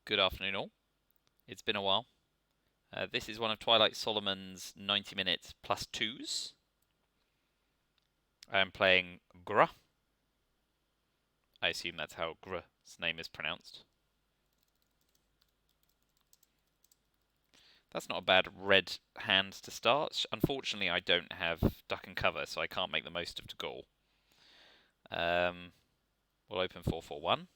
Good afternoon, all. It's been a while. This is one of Twilight Solomon's 90 minutes plus twos. I am playing Gruh. I assume that's how Gruh's name is pronounced. That's not a bad red hand to start. Unfortunately, I don't have duck and cover, so I can't make the most of the goal. We'll open 4-4-1.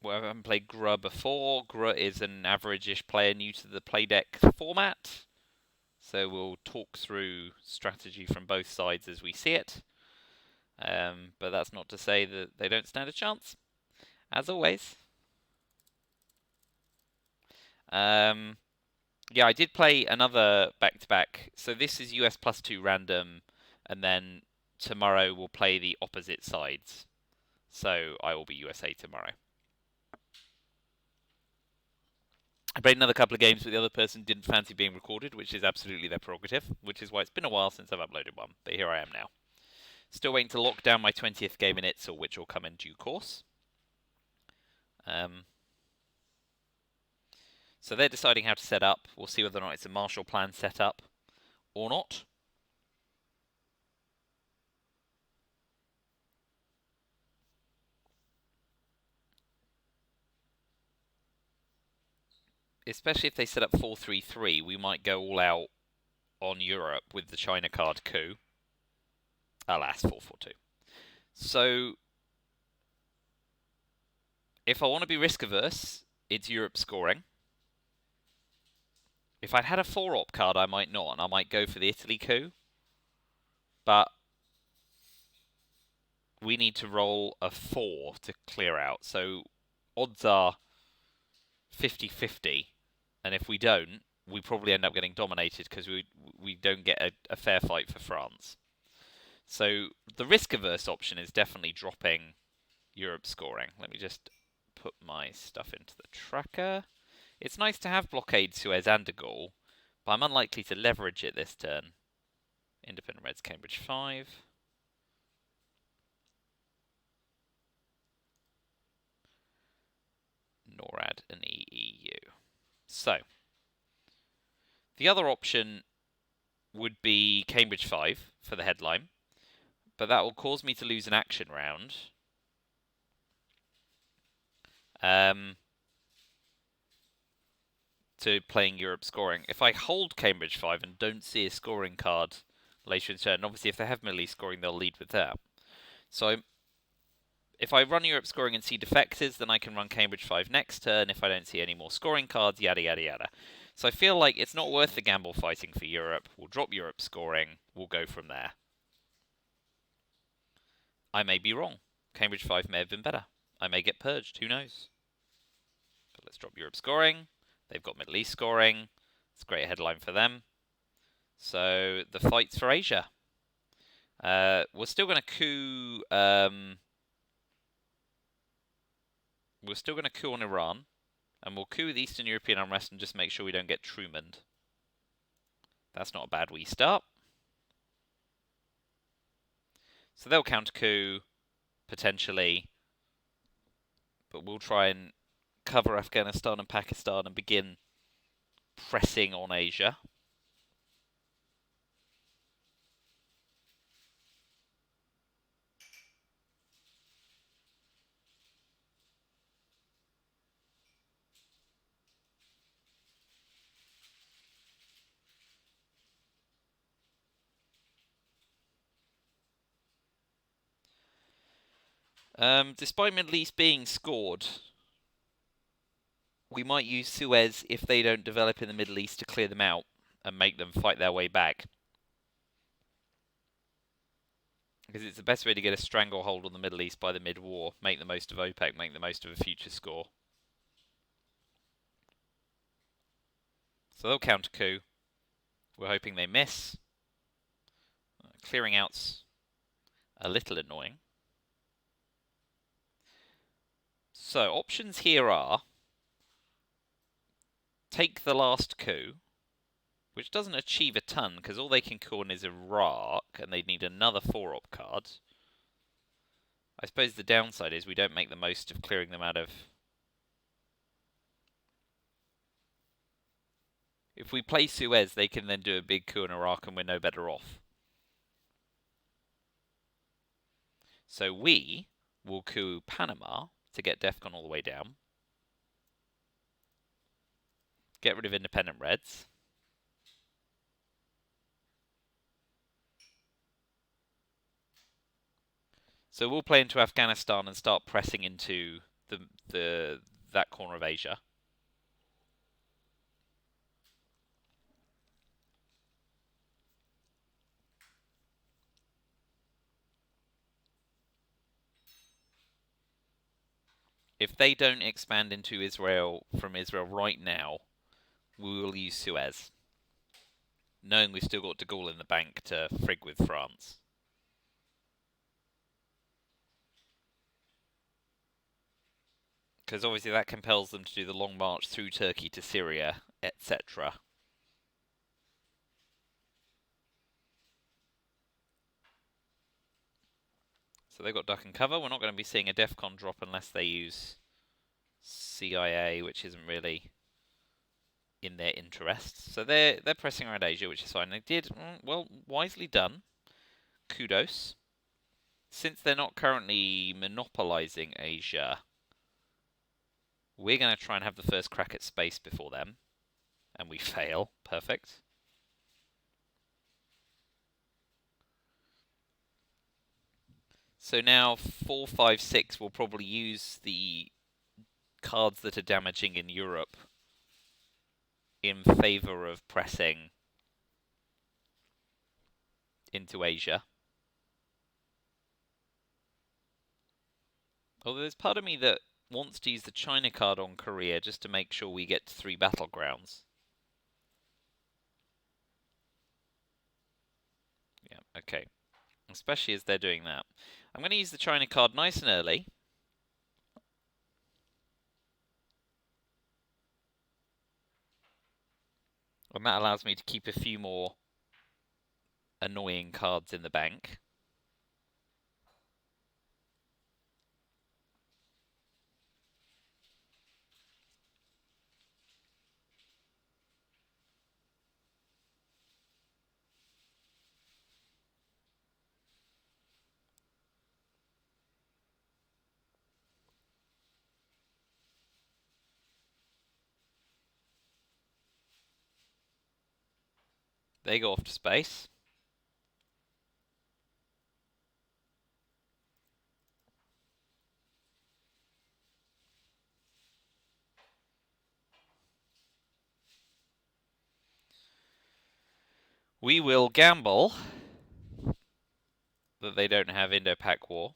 We haven't played Gruh before. Gruh is an average-ish player new to the play deck format. So we'll talk through strategy from both sides as we see it. But that's not to say that they don't stand a chance. As always. Yeah, I did play another back-to-back. So this is US +2 random, and then tomorrow we'll play the opposite sides. So I will be USA tomorrow. I played another couple of games, but the other person didn't fancy being recorded, which is absolutely their prerogative, which is why it's been a while since I've uploaded one. But here I am now. Still waiting to lock down my 20th game in Itzel, which will come in due course. So they're deciding how to set up. We'll see whether or not it's a Marshall Plan setup or not. Especially if they set up 4-3-3, we might go all out on Europe with the China card coup. Alas, 4-4-2. So, if I want to be risk averse, it's Europe scoring. If I'd had a 4-op card, I might not, and I might go for the Italy coup. But we need to roll a 4 to clear out. So, odds are 50-50. And if we don't, we probably end up getting dominated because we don't get a fair fight for France. So the risk-averse option is definitely dropping Europe scoring. Let me just put my stuff into the tracker. It's nice to have blockade Suez and de Gaulle, but I'm unlikely to leverage it this turn. Independent Reds Cambridge 5. NORAD and EEU. So, the other option would be Cambridge 5 for the headline, but that will cause me to lose an action round. To playing Europe scoring. If I hold Cambridge 5 and don't see a scoring card later in turn, obviously if they have Middle East scoring, they'll lead with that. So if I run Europe scoring and see defectors, then I can run Cambridge 5 next turn. If I don't see any more scoring cards, yada yada yada. So I feel like it's not worth the gamble fighting for Europe. We'll drop Europe scoring. We'll go from there. I may be wrong. Cambridge 5 may have been better. I may get purged. Who knows? But let's drop Europe scoring. They've got Middle East scoring. It's a great headline for them. So the fight's for Asia. We're still going to coup. We're still going to coup on Iran, and we'll coup with Eastern European unrest and just make sure we don't get Truman'd. That's not a bad wee start. So they'll counter coup potentially, but we'll try and cover Afghanistan and Pakistan and begin pressing on Asia. Despite Middle East being scored, we might use Suez if they don't develop in the Middle East to clear them out and make them fight their way back. Because it's the best way to get a stranglehold on the Middle East by the mid-war. Make the most of OPEC, make the most of a future score. So they'll counter coup. We're hoping they miss. Clearing out's a little annoying. So options here are take the last coup, which doesn't achieve a ton, because all they can call in is Iraq, and they'd need another 4-op card. I suppose the downside is we don't make the most of clearing them out of... If we play Suez, they can then do a big coup in Iraq, and we're no better off. So we will coup Panama to get DEFCON all the way down. Get rid of independent Reds. So we'll play into Afghanistan and start pressing into that corner of Asia. If they don't expand into Israel from Israel right now, we will use Suez, knowing we've still got de Gaulle in the bank to frig with France. Because obviously that compels them to do the long march through Turkey to Syria, etc. So they've got duck and cover. We're not going to be seeing a DEFCON drop unless they use CIA, which isn't really in their interests. So they're pressing around Asia, which is fine. They did, well, wisely done. Kudos. Since they're not currently monopolizing Asia, we're going to try and have the first crack at space before them. And we fail. Perfect. So now 4, 5, 6 will probably use the cards that are damaging in Europe in favour of pressing into Asia. Although there's part of me that wants to use the China card on Korea just to make sure we get to 3 battlegrounds. Yeah, okay. Especially as they're doing that. I'm going to use the China card nice and early. And that allows me to keep a few more annoying cards in the bank. They go off to space. We will gamble that they don't have Indo-Pak War.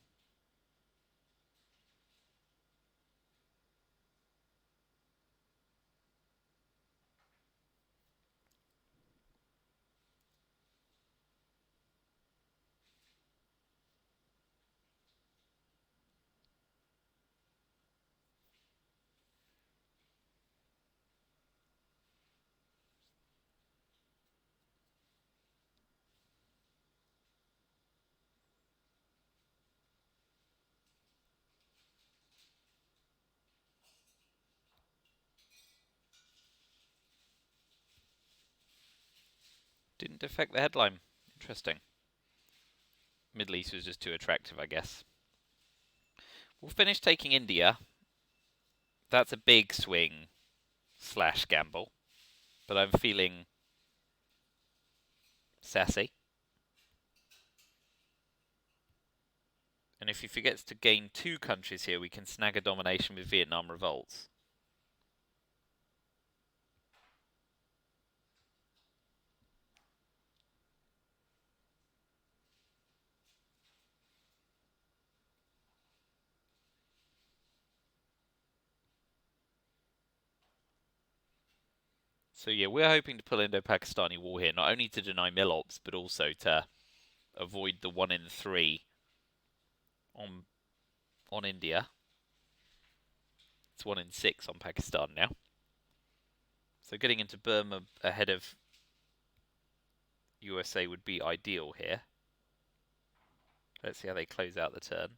Didn't affect the headline. Interesting. Middle East was just too attractive, I guess. We'll finish taking India. That's a big swing / gamble. But I'm feeling sassy. And if he forgets to gain 2 countries here, we can snag a domination with Vietnam revolts. So yeah, we're hoping to pull Indo-Pakistani war here, not only to deny Milops, but also to avoid the 1 in 3 on India. It's 1 in 6 on Pakistan now. So getting into Burma ahead of USA would be ideal here. Let's see how they close out the turn.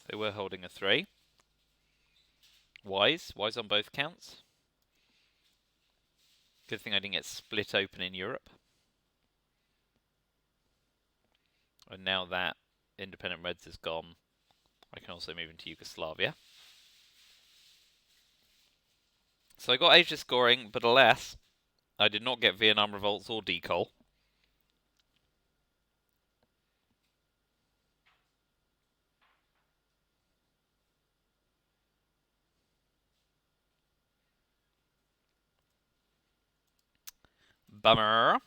So we're holding a 3. Wise on both counts. Good thing I didn't get split open in Europe. And now that independent Reds is gone, I can also move into Yugoslavia. So I got Asia scoring, but alas, I did not get Vietnam revolts or decol. Bummer.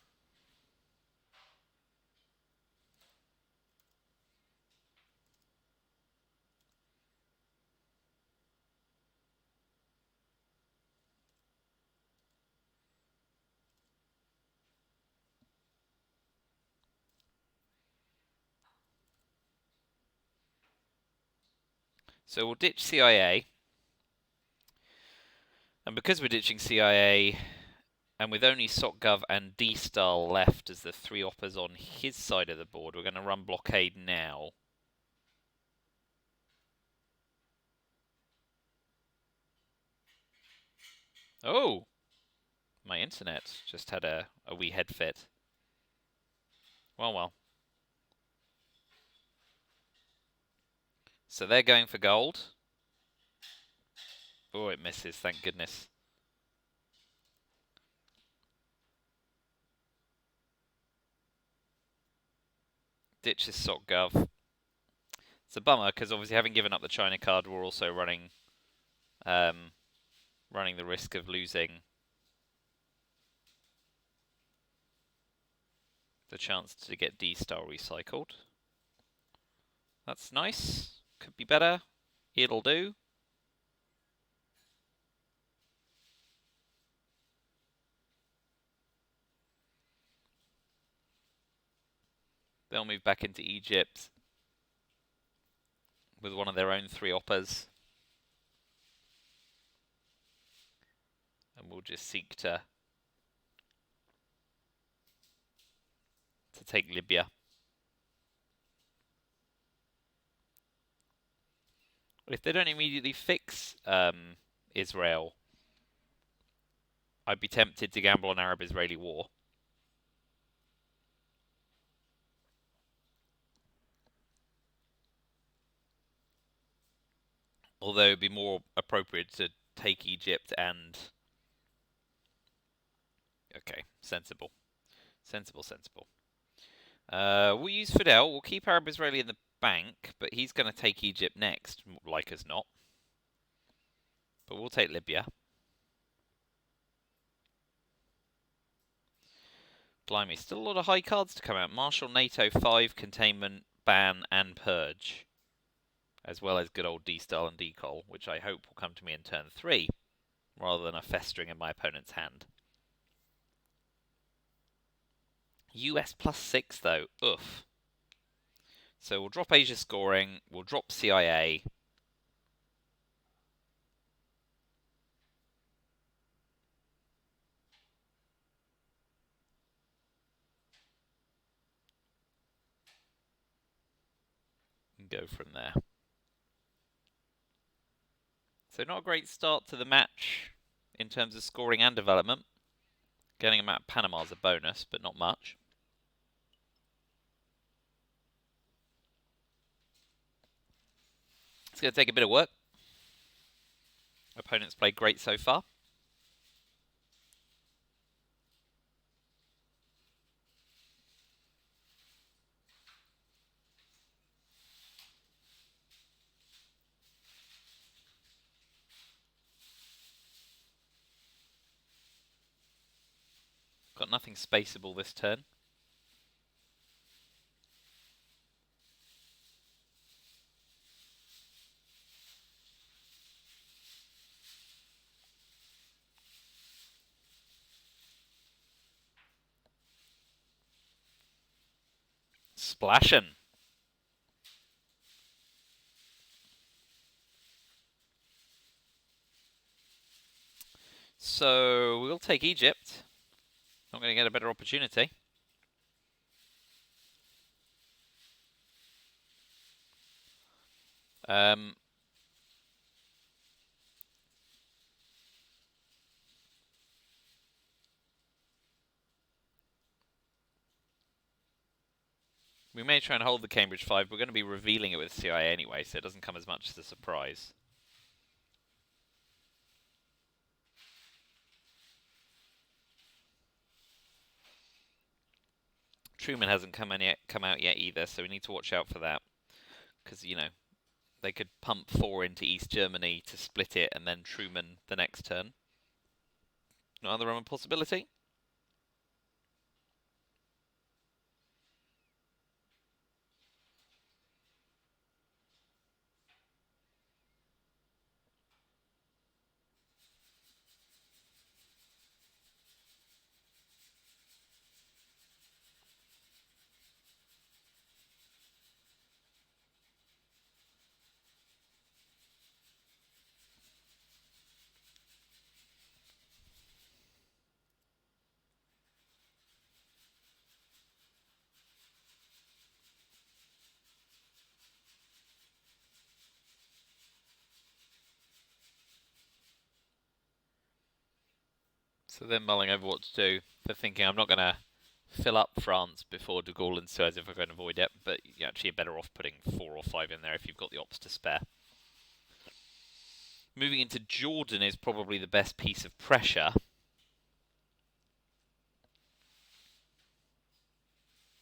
So we'll ditch CIA. And because we're ditching CIA, and with only SOCGov and D-Star left as the 3 oppers on his side of the board, we're going to run blockade now. Oh! My internet just had a wee head fit. Well. So they're going for gold. Oh, it misses, thank goodness. Ditches SOCGov. It's a bummer, because obviously having given up the China card, we're also running the risk of losing the chance to get D-Star recycled. That's nice. Could be better. It'll do. They'll move back into Egypt with one of their own 3 oppers. And we'll just seek to take Libya. If they don't immediately fix Israel, I'd be tempted to gamble on Arab-Israeli war. Although it'd be more appropriate to take Egypt and... Okay, sensible. Sensible. We'll use Fidel. We'll keep Arab-Israeli in the bank, but he's going to take Egypt next, like as not. But we'll take Libya. Blimey, still a lot of high cards to come out. Marshall, NATO, 5, Containment, Ban, and Purge. As well as good old D-Style and Decol, which I hope will come to me in turn 3, rather than a festering in my opponent's hand. US plus 6, though. Oof. So we'll drop Asia scoring, we'll drop CIA. And go from there. So not a great start to the match in terms of scoring and development. Getting them out of Panama is a bonus, but not much. It's going to take a bit of work. Opponents played great so far. got nothing spaceable this turn. Splashin'. So we'll take Egypt. Not going to get a better opportunity. We may try and hold the Cambridge 5. We're going to be revealing it with CIA anyway, so it doesn't come as much as a surprise. Truman hasn't come out yet either, so we need to watch out for that. Because, you know, they could pump 4 into East Germany to split it, and then Truman the next turn. Another possibility. So they're mulling over what to do. They're thinking, I'm not going to fill up France before de Gaulle and Suez if I can avoid it, but you're actually better off putting 4 or 5 in there if you've got the ops to spare. Moving into Jordan is probably the best piece of pressure.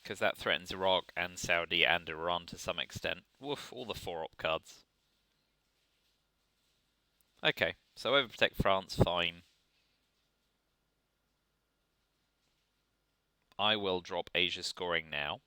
Because that threatens Iraq and Saudi and Iran to some extent. Woof, all the 4 op cards. Okay, so overprotect France, fine. I will drop Asia scoring now.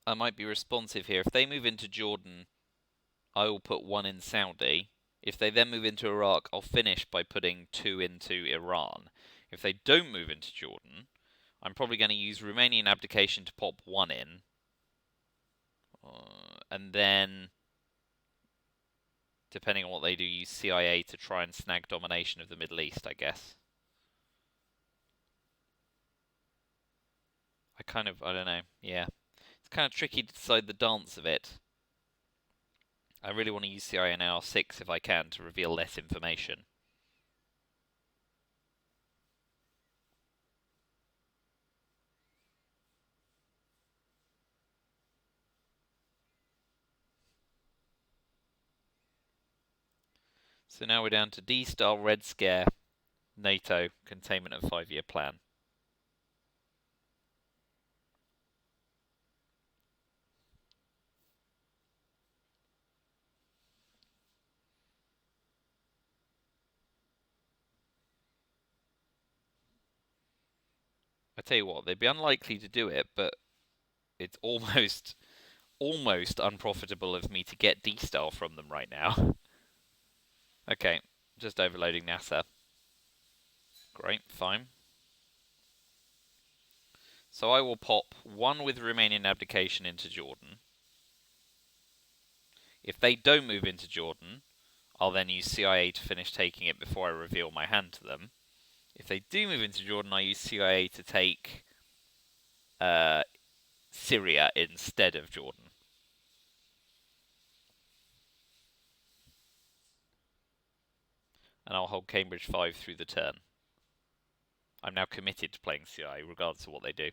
I might be responsive here. If they move into Jordan, I will put 1 in Saudi. If they then move into Iraq, I'll finish by putting 2 into Iran. If they don't move into Jordan, I'm probably going to use Romanian abdication to pop 1 in. And then, depending on what they do, use CIA to try and snag domination of the Middle East, I guess. I don't know, yeah. It's kind of tricky to decide the dance of it. I really want to use CIA and AR6 if I can to reveal less information. So now we're down to D-Style, Red Scare, NATO, containment and 5-year plan. I tell you what, they'd be unlikely to do it, but it's almost unprofitable of me to get D-Style from them right now. Okay, just overloading NASA. Great, fine. So I will pop 1 with Romanian abdication into Jordan. If they don't move into Jordan, I'll then use CIA to finish taking it before I reveal my hand to them. If they do move into Jordan, I use CIA to take Syria instead of Jordan. And I'll hold Cambridge 5 through the turn. I'm now committed to playing CIA, regardless of what they do.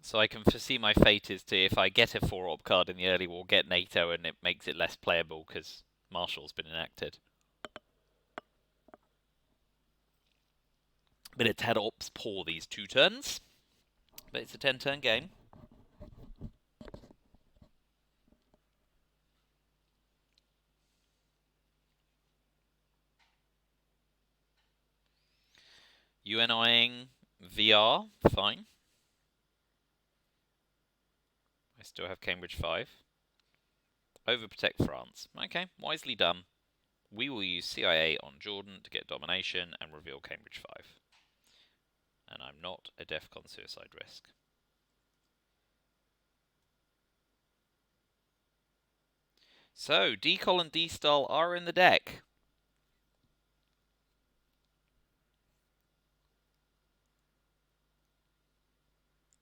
So I can foresee my fate is to, if I get a 4-op card in the early war, get NATO, and it makes it less playable because Marshall's been enacted. But it's had ops pour these 2 turns. But it's a 10-turn game. UNIing VR, fine. I still have Cambridge 5. Overprotect France. Okay, wisely done. We will use CIA on Jordan to get domination and reveal Cambridge 5. And I'm not a DEFCON suicide risk. So, Decol and D-Style are in the deck.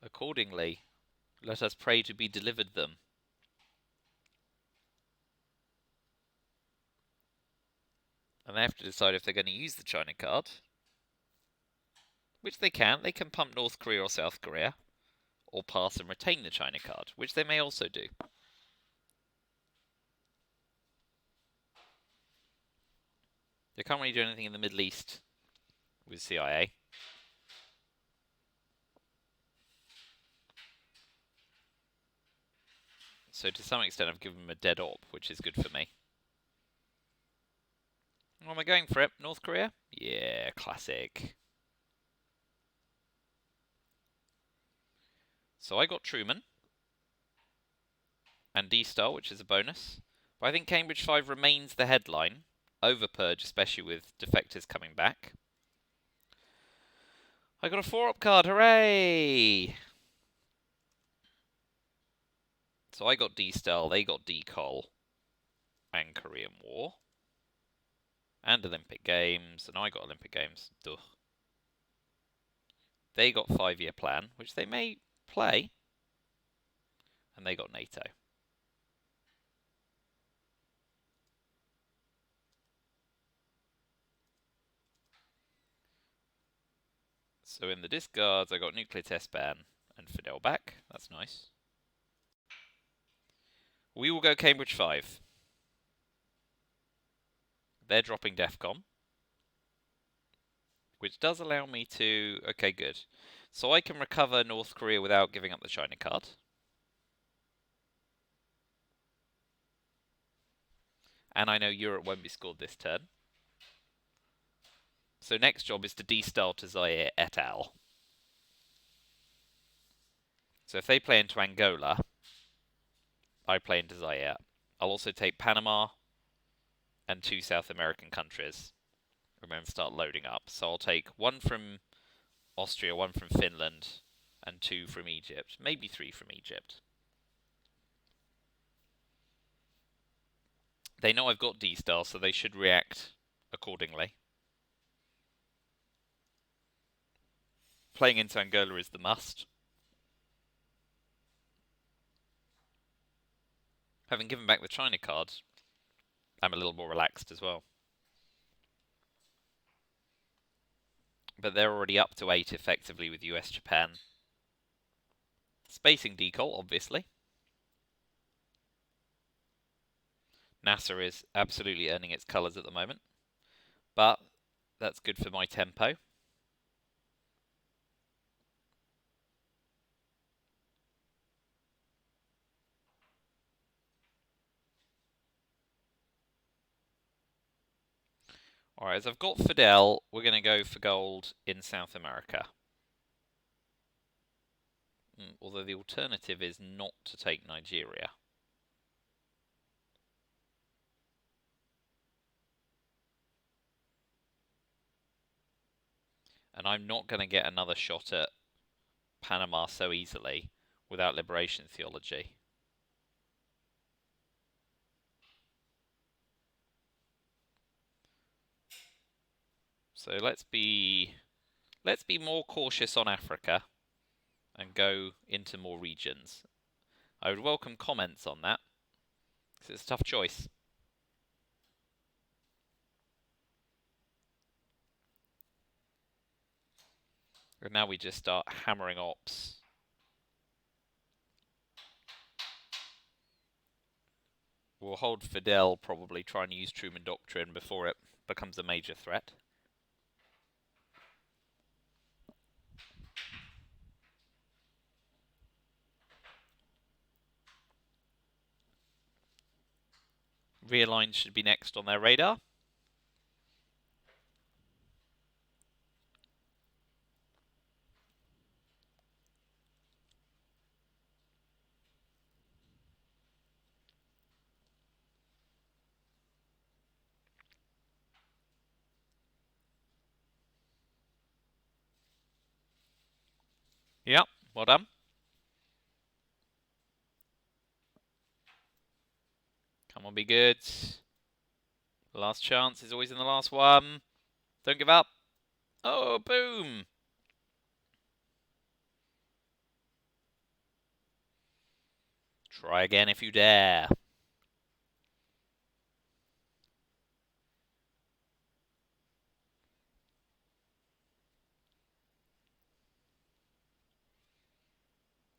Accordingly, let us pray to be delivered them. And they have to decide if they're going to use the China card. Which they can. They can pump North Korea or South Korea. Or pass and retain the China card, which they may also do. They can't really do anything in the Middle East with CIA. So to some extent I've given them a dead op, which is good for me. Oh, am I going for it? North Korea? Yeah, classic. So I got Truman. And D-Star, which is a bonus. But I think Cambridge 5 remains the headline. Over Purge, especially with defectors coming back. I got a 4-op card, hooray! So I got D-Star, they got Decol. And Korean War. And Olympic Games, and I got Olympic Games. Duh. They got 5-year plan, which they may play. And they got NATO. So in the discards, I got Nuclear Test Ban and Fidel back. That's nice. We will go Cambridge 5. They're dropping DEFCON. Which does allow me to... Okay, good. So I can recover North Korea without giving up the China card. And I know Europe won't be scored this turn. So next job is to de-style to Zaire et al. So if they play into Angola, I play into Zaire. I'll also take Panama and 2 South American countries and then start loading up. So I'll take 1 from Austria, 1 from Finland, and 2 from Egypt. Maybe 3 from Egypt. They know I've got D-Star, so they should react accordingly. Playing into Angola is the must. Having given back the China card, I'm a little more relaxed as well. But they're already up to 8 effectively with US, Japan. Spacing Decol, obviously. NASA is absolutely earning its colours at the moment. But that's good for my tempo. Alright, as I've got Fidel, we're going to go for gold in South America. Although the alternative is not to take Nigeria. And I'm not going to get another shot at Panama so easily without liberation theology. So let's be more cautious on Africa and go into more regions. I would welcome comments on that, because it's a tough choice. And now we just start hammering ops We'll hold Fidel, probably try and use Truman Doctrine before it becomes a major threat. Realign should be next on their radar. Yep, well done. Come on, be good. Last chance is always in the last one. Don't give up. Oh, boom. Try again if you dare.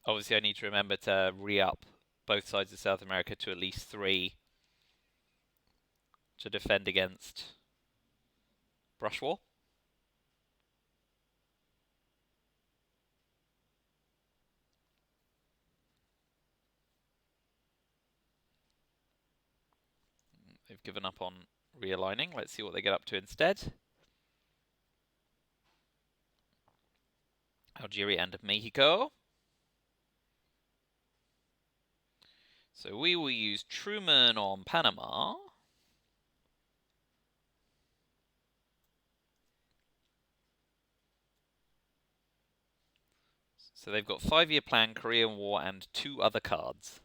Obviously, I need to remember to re-up both sides of South America to at least 3 to defend against brush war. They've given up on realigning. Let's see what they get up to instead. Algeria and Mexico. So we will use Truman on Panama. So they've got 5-year plan, Korean War, and 2 other cards.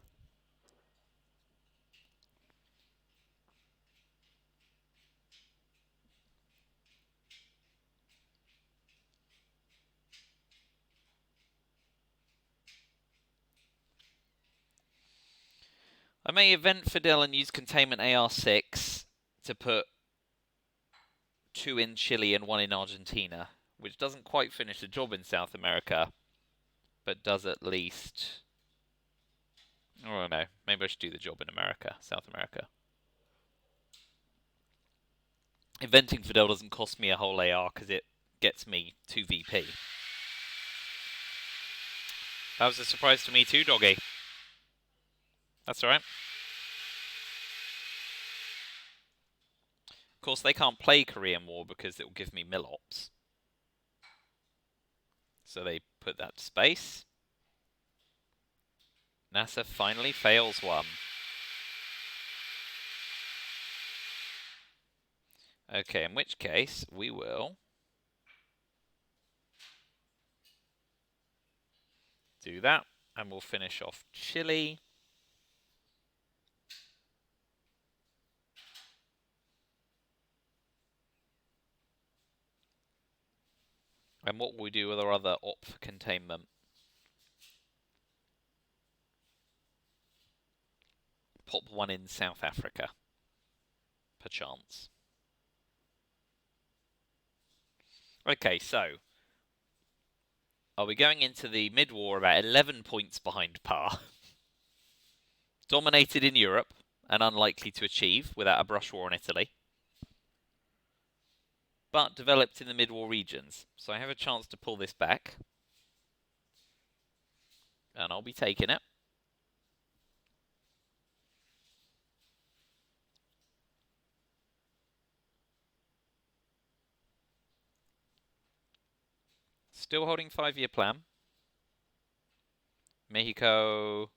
I may event Fidel and use containment AR6 to put 2 in Chile and 1 in Argentina, which doesn't quite finish the job in South America, but does at least... Oh no, maybe I should do the job in America, South America. Inventing Fidel doesn't cost me a whole AR because it gets me 2 VP. That was a surprise to me too, doggy. That's alright. Of course, they can't play Korean War because it will give me Milops. So they put that to space. NASA finally fails one. Okay, in which case we will do that, and we'll finish off Chile. And what will we do with our other op for containment? Pop 1 in South Africa, perchance. Okay, so are we going into the mid-war about 11 points behind par? Dominated in Europe and unlikely to achieve without a brush war on Italy, but developed in the mid-war regions. So I have a chance to pull this back, and I'll be taking it. Still holding 5-year plan. Mexico,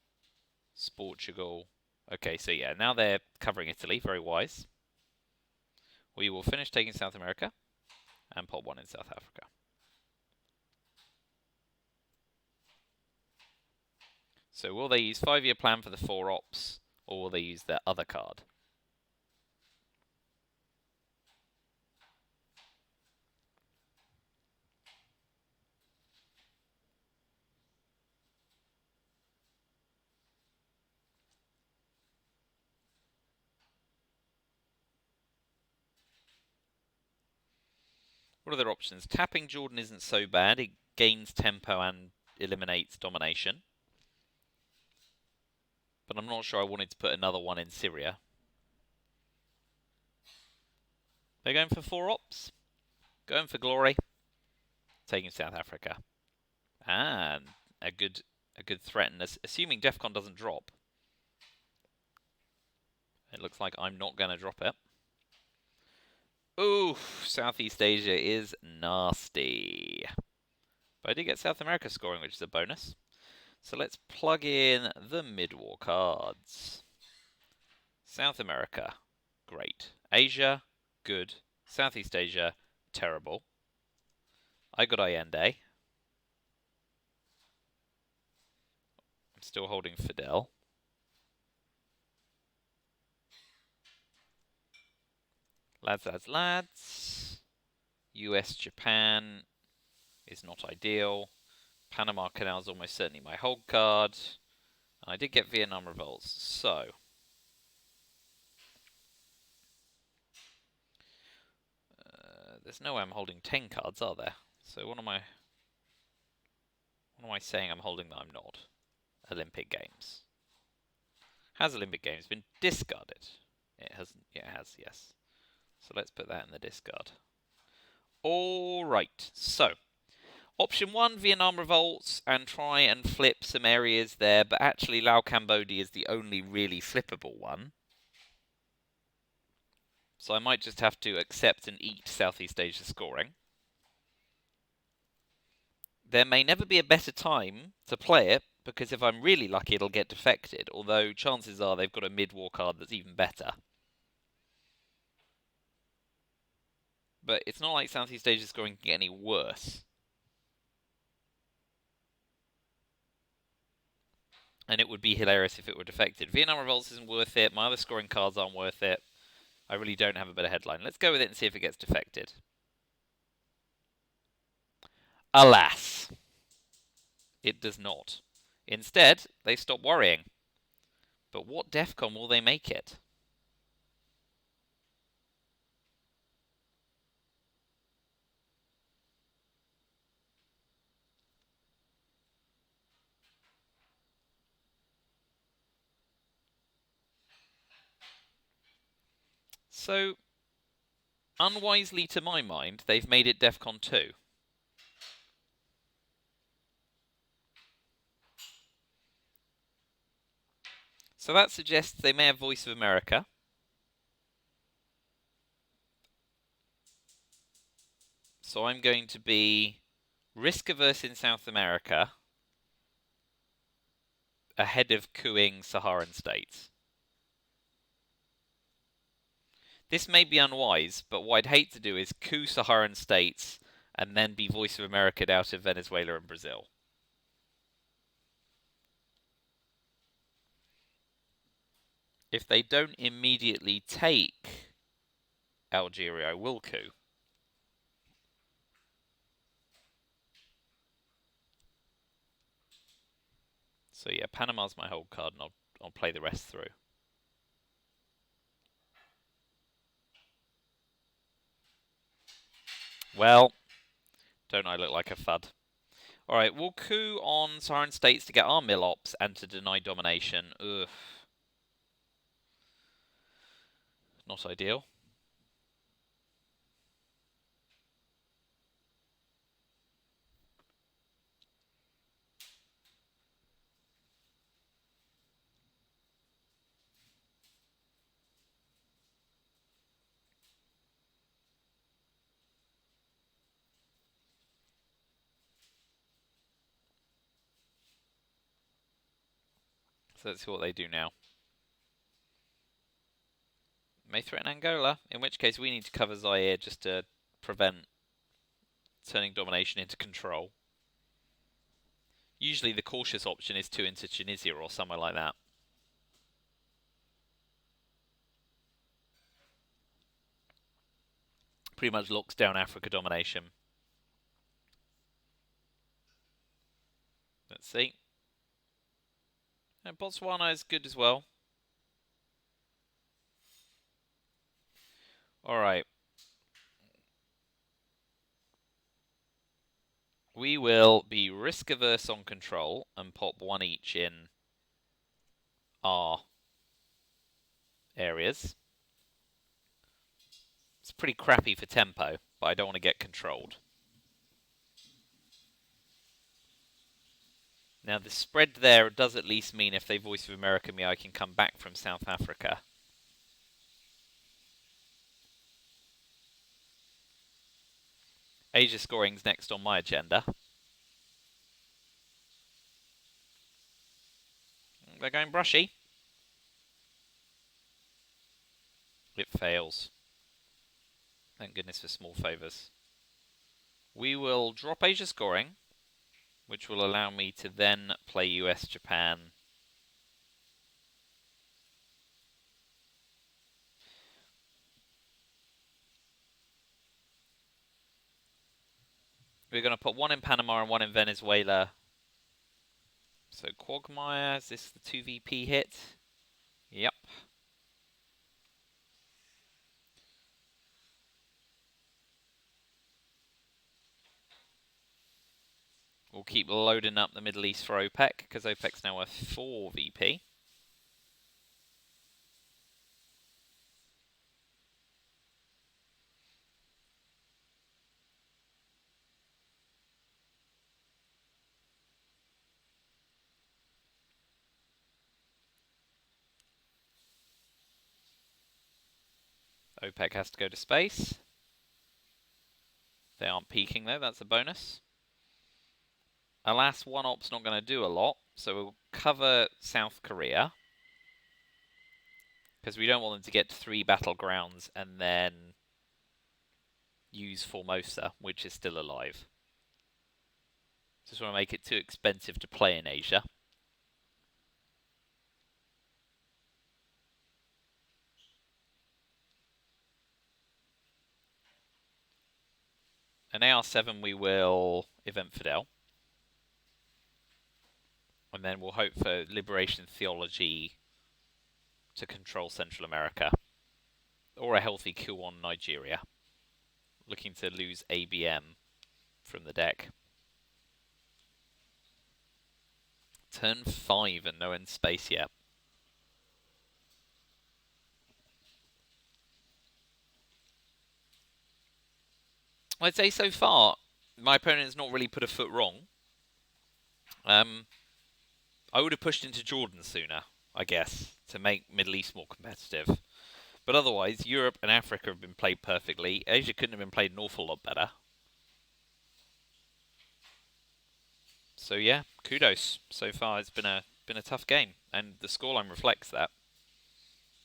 Portugal. Okay, so yeah, now they're covering Italy. Very wise. We will finish taking South America and pop 1 in South Africa. So will they use 5-year plan for the 4 ops, or will they use their other card? What are their options? Tapping Jordan isn't so bad. It gains tempo and eliminates domination. but I'm not sure I wanted to put another one in Syria. They're going for 4 ops. Going for glory. Taking South Africa. And a good threat, and assuming DEFCON doesn't drop. It looks like I'm not going to drop it. Ooh, Southeast Asia is nasty. But I did get South America scoring, which is a bonus. So let's plug in the mid-war cards. South America, great. Asia, good. Southeast Asia, terrible. I got Allende. I'm still holding Fidel. Lads. US, Japan is not ideal. Panama Canal is almost certainly my hold card. And I did get Vietnam revolts, so there's no way I'm holding 10 cards, are there? So what am I saying I'm holding that I'm not? Olympic Games. Has Olympic Games been discarded? It hasn't. Yeah, it has, yes. So let's put that in the discard. Alright, so option 1, Vietnam revolts, and try and flip some areas there, but actually Lao Cambodia is the only really flippable one. So I might just have to accept and eat Southeast Asia scoring. There may never be a better time to play it, because if I'm really lucky it'll get defected, although chances are they've got a mid-war card that's even better. But it's not like Southeast Asia scoring can get any worse. And it would be hilarious if it were defected. Vietnam revolts isn't worth it, my other scoring cards aren't worth it. I really don't have a better headline. Let's go with it and see if it gets defected. Alas, it does not. Instead, they stop worrying. But what DEFCON will they make it? So, unwisely to my mind, they've made it DEFCON 2. So that suggests they may have Voice of America. So I'm going to be risk-averse in South America ahead of cooing Saharan states. This may be unwise, but what I'd hate to do is coup Saharan states and then be Voice of America out of Venezuela and Brazil. If they don't immediately take Algeria, I will coup. So yeah, Panama's my hold card, and I'll play the rest through. Well, don't I look like a fud? Alright, we'll coup on Saharan states to get our mill ops and to deny domination. Ugh. Not ideal. So let's see what they do now. May threaten Angola, in which case we need to cover Zaire just to prevent turning domination into control. Usually the cautious option is to into Tunisia or somewhere like that. Pretty much locks down Africa domination. Let's see. And Botswana is good as well. Alright. We will be risk averse on control and pop one each in our areas. It's pretty crappy for tempo, but I don't want to get controlled. Now, the spread there does at least mean if they Voice of America me, I can come back from South Africa. Asia scoring's next on my agenda. They're going brushy. It fails. Thank goodness for small favours. We will drop Asia scoring, which will allow me to then play US, Japan. We're going to put one in Panama and one in Venezuela. So Quagmire, is this the 2VP hit? Yep. We'll keep loading up the Middle East for OPEC, because OPEC's now a 4 VP. OPEC has to go to space. They aren't peaking though, that's a bonus. Alas, one op's not going to do a lot, so we'll cover South Korea. Because we don't want them to get to 3 battlegrounds and then use Formosa, which is still alive. Just want to make it too expensive to play in Asia. An AR-7 we will Event Fidel. And then we'll hope for Liberation Theology to control Central America. Or a healthy coup on Nigeria. Looking to lose ABM from the deck. Turn 5 and no end space yet. I'd say so far, my opponent has not really put a foot wrong. I would have pushed into Jordan sooner, I guess, to make Middle East more competitive. But otherwise, Europe and Africa have been played perfectly. Asia couldn't have been played an awful lot better. So yeah, kudos. So far, it's been a tough game, and the scoreline reflects that.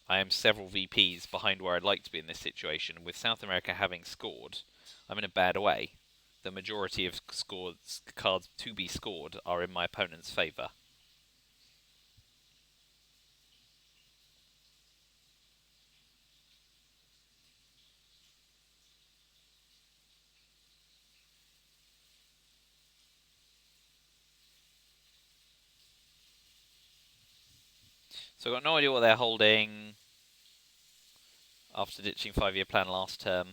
I am several VPs behind where I'd like to be in this situation. With South America having scored, I'm in a bad way. The majority of cards to be scored are in my opponent's favour. So I've got no idea what they're holding after ditching 5-year plan last term.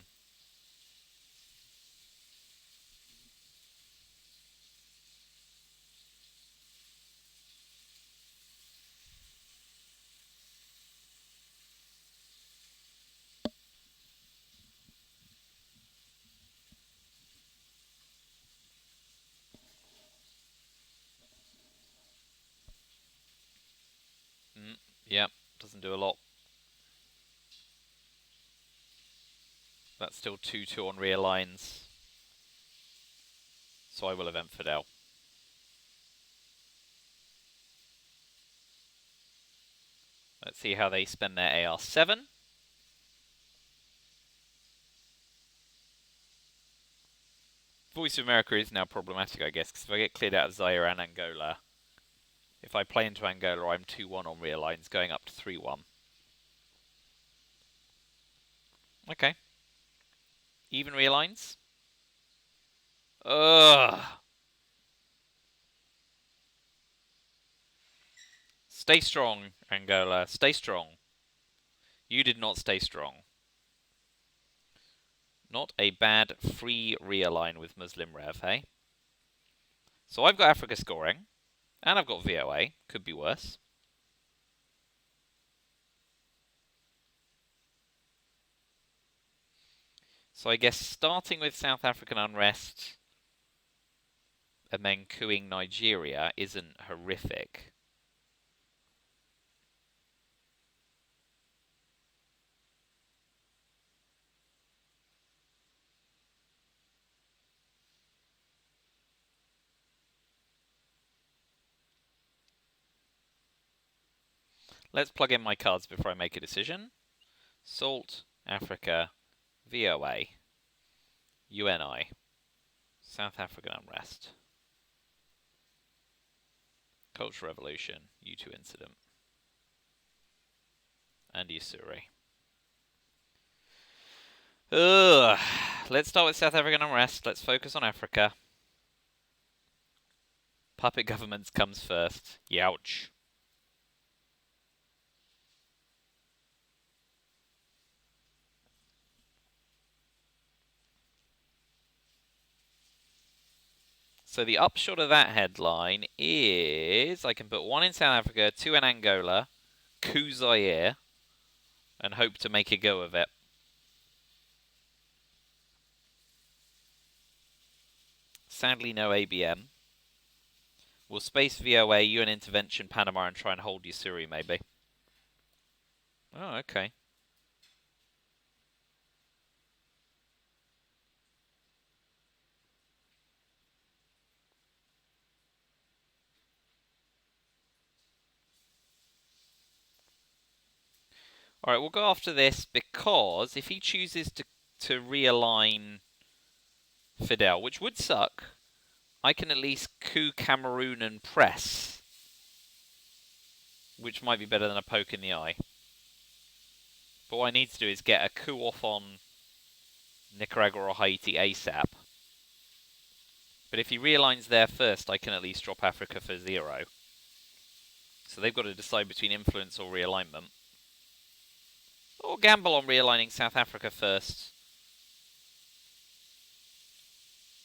Yeah, doesn't do a lot. That's still 2-2 on rear lines. So I will Event Fidel. Let's see how they spend their AR-7. Voice of America is now problematic, I guess, because if I get cleared out of Zaire and Angola, if I play into Angola, I'm 2-1 on rear lines, going up to 3-1. Okay. Even rear lines? Ugh. Stay strong, Angola. Stay strong. You did not stay strong. Not a bad free rear line with Muslim Rev, hey? So I've got Africa scoring, and I've got VOA. Could be worse. So I guess starting with South African unrest and then cooing Nigeria isn't horrific. Let's plug in my cards before I make a decision. Salt, Africa, VOA, UNI, South African unrest, Cultural Revolution, U2 incident, and Usuri. Ugh. Let's start with South African unrest. Let's focus on Africa. Puppet governments comes first. Youch. So the upshot of that headline is I can put 1 in South Africa, 2 in Angola, coup Zaire, and hope to make a go of it. Sadly, no ABM. We'll space VOA, UN intervention, Panama, and try and hold Usuri, maybe. Oh, okay. Alright, we'll go after this because if he chooses to realign Fidel, which would suck, I can at least coup Cameroon and press, which might be better than a poke in the eye. But what I need to do is get a coup off on Nicaragua or Haiti ASAP. But if he realigns there first, I can at least drop Africa for 0. So they've got to decide between influence or realignment. Or gamble on realigning South Africa first.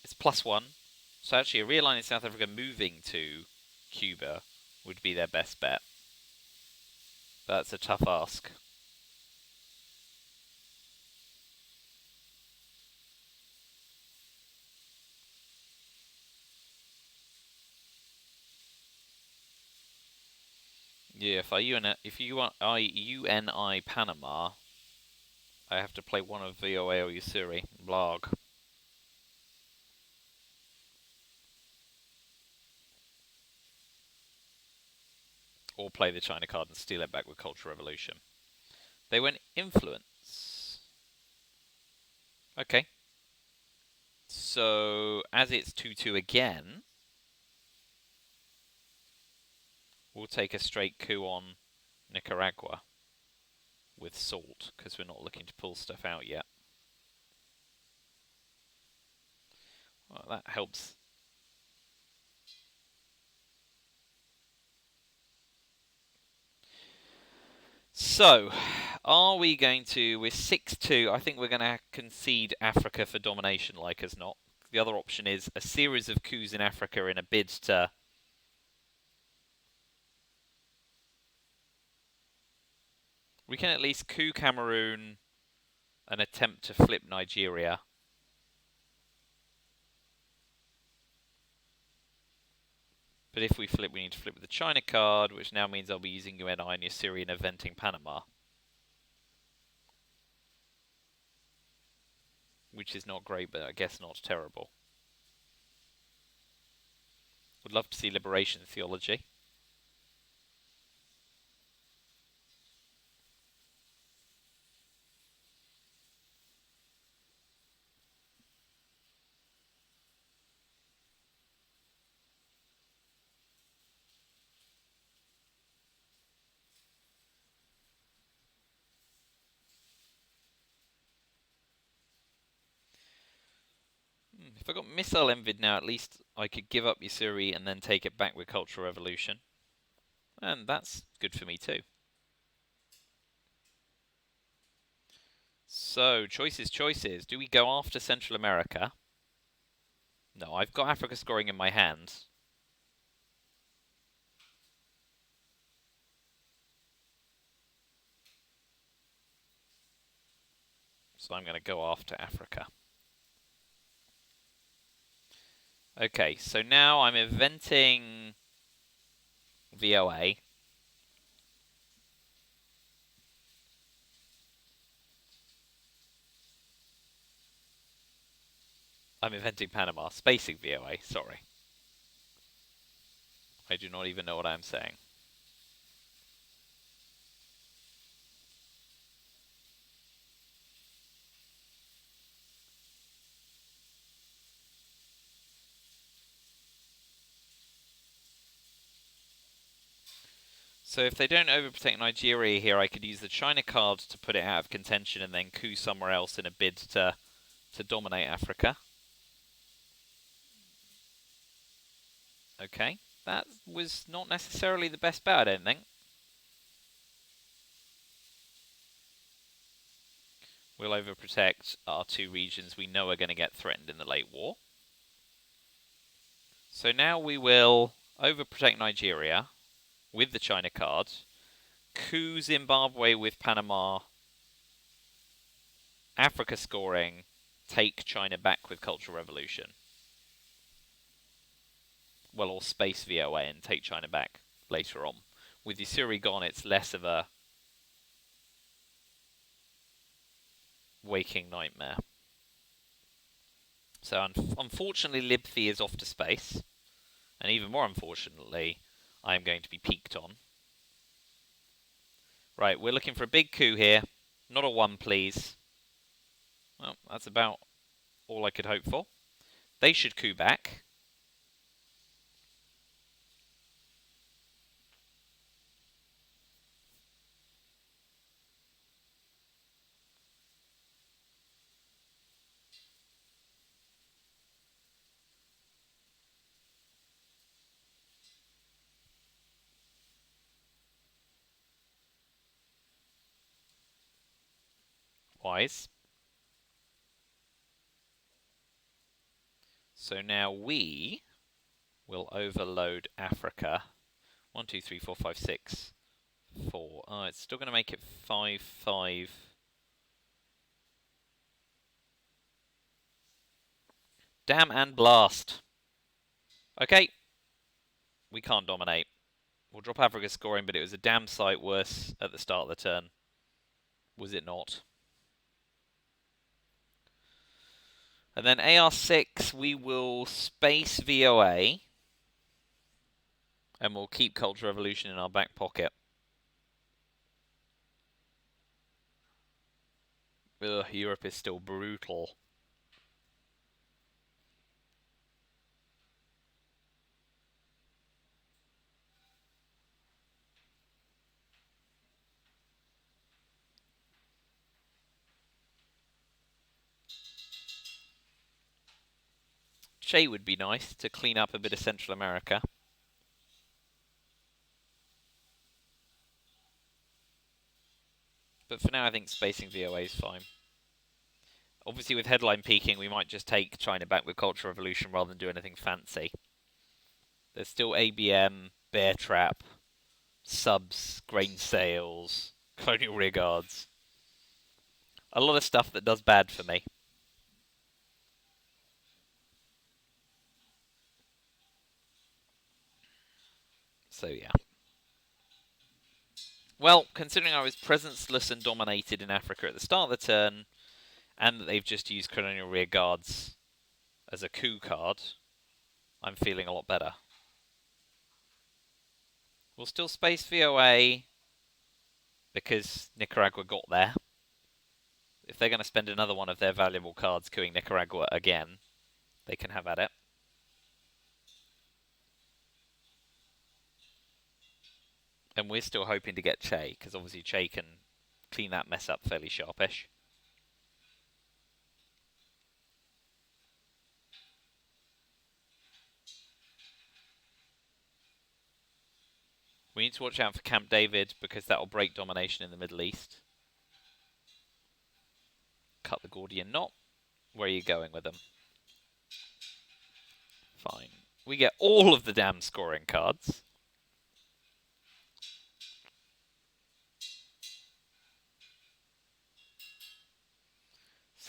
It's +1. So actually, a realigning South Africa moving to Cuba would be their best bet. But that's a tough ask. Yeah, if you want UNI Panama, I have to play one of VOA or Usuri. Blag. Or play the China card and steal it back with Cultural Revolution. They went influence. Okay. So, as it's 2-2 again, we'll take a straight coup on Nicaragua with salt, because we're not looking to pull stuff out yet. Well, that helps. So, are we going to, with 6-2, I think we're going to concede Africa for domination, like as not. The other option is a series of coups in Africa in a bid to... We can at least coup Cameroon and attempt to flip Nigeria. But if we flip, we need to flip with the China card, which now means I'll be using UNI and Usuri and eventing Panama. Which is not great, but I guess not terrible. Would love to see liberation theology. If I got missile envied now, at least I could give up Usuri and then take it back with Cultural Revolution. And that's good for me too. So, choices. Do we go after Central America? No, I've got Africa scoring in my hand. So I'm going to go after Africa. Okay, so now I'm inventing VOA. I'm inventing Panama. Spacing VOA, sorry. I do not even know what I'm saying. So if they don't overprotect Nigeria here, I could use the China card to put it out of contention and then coup somewhere else in a bid to dominate Africa. Okay, that was not necessarily the best bet, I don't think. We'll overprotect our two regions we know are going to get threatened in the late war. So now we will overprotect Nigeria with the China card, coup Zimbabwe with Panama, Africa scoring, take China back with Cultural Revolution. Well, or space VOA and take China back later on. With Yusuri gone, it's less of a waking nightmare. So unfortunately, Libthi is off to space. And even more unfortunately, I am going to be peaked on. Right, we're looking for a big coup here. Not a 1, please. Well, that's about all I could hope for. They should coup back. Wise. So now we will overload Africa. 1, 2, 3, 4, 5, 6, 4. Oh, it's still going to make it 5, 5. Damn and blast. Okay. We can't dominate. We'll drop Africa's scoring, but it was a damn sight worse at the start of the turn. Was it not? And then AR6, we will space VOA. And we'll keep Cultural Revolution in our back pocket. Ugh, Europe is still brutal. Che would be nice to clean up a bit of Central America. But for now, I think spacing VOA is fine. Obviously, with headline peaking, we might just take China back with Cultural Revolution rather than do anything fancy. There's still ABM, Bear Trap, subs, grain sales, colonial rear guards. A lot of stuff that does bad for me. So yeah. Well, considering I was presenceless and dominated in Africa at the start of the turn, and that they've just used colonial rear guards as a coup card, I'm feeling a lot better. We'll still space VOA because Nicaragua got there. If they're going to spend another one of their valuable cards cooing Nicaragua again, they can have at it. And we're still hoping to get Che, because obviously Che can clean that mess up fairly sharpish. We need to watch out for Camp David, because that will break domination in the Middle East. Cut the Gordian knot. Where are you going with them? Fine. We get all of the damn scoring cards.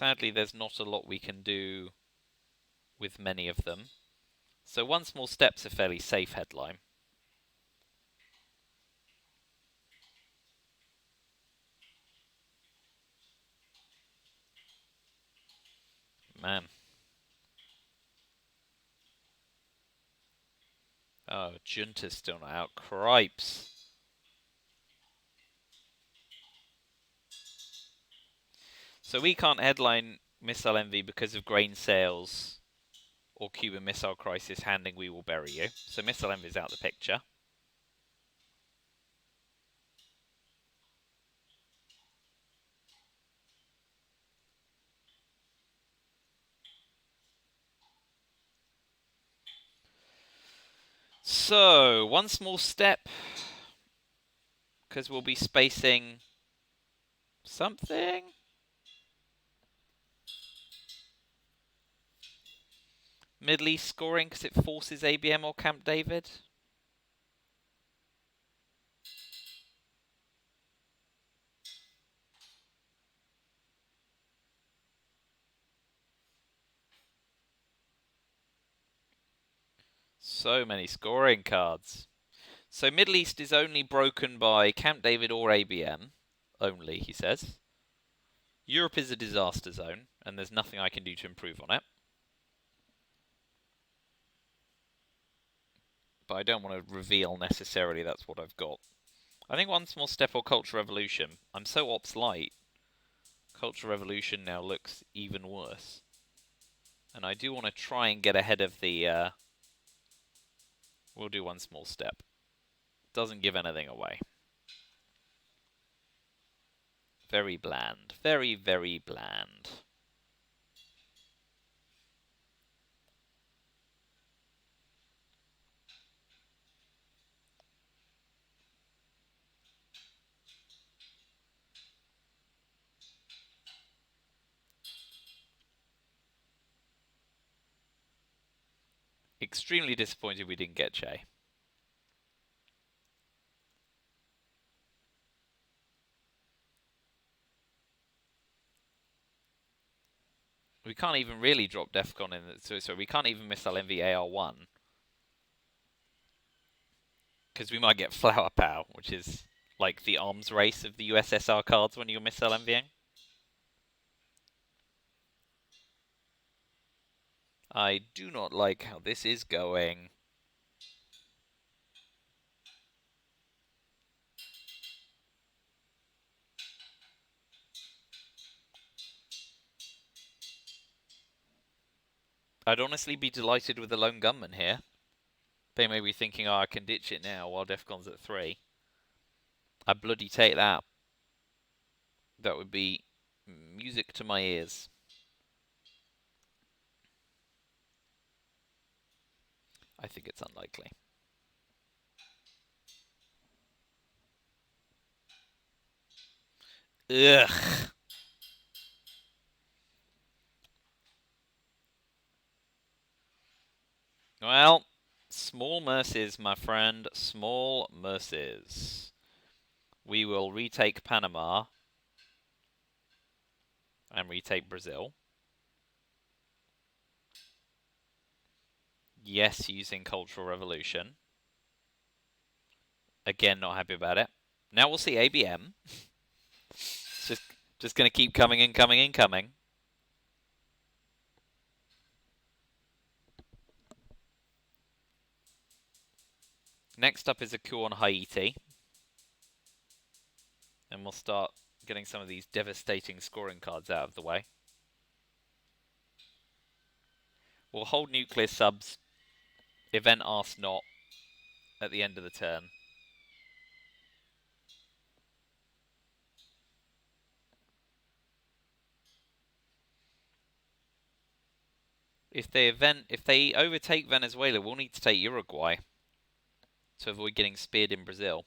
Sadly, there's not a lot we can do with many of them. So one small step's a fairly safe headline. Man. Oh, Junta's still not out. Cripes. So we can't headline Missile Envy because of grain sales or Cuban Missile Crisis handing We Will Bury You. So Missile Envy's out of the picture. So, one small step, because we'll be spacing something. Middle East scoring because it forces ABM or Camp David. So many scoring cards. So Middle East is only broken by Camp David or ABM. Only, he says. Europe is a disaster zone, and there's nothing I can do to improve on it. But I don't want to reveal necessarily that's what I've got. I think one small step or Cultural Revolution. I'm so ops light. Cultural Revolution now looks even worse. And I do want to try and get ahead of the... we'll do one small step. Doesn't give anything away. Very bland. Very, very bland. Extremely disappointed we didn't get Che. We can't even really drop Defcon in the... So we can't even miss our MV AR1. Because we might get Flower Power, which is like the arms race of the USSR cards when you're missile MVing. I do not like how this is going. I'd honestly be delighted with a lone gunman here. They may be thinking, oh, I can ditch it now while Defcon's at 3. I'd bloody take that. That would be music to my ears. I think it's unlikely. Ugh. Well, small mercies, my friend. Small mercies. We will retake Panama and retake Brazil. Yes, using Cultural Revolution. Again, not happy about it. Now we'll see ABM. just going to keep coming and coming and coming. Next up is a coup on Haiti. And we'll start getting some of these devastating scoring cards out of the way. We'll hold nuclear subs. Event Ask Not at the end of the turn. If they overtake Venezuela, we'll need to take Uruguay to avoid getting speared in Brazil.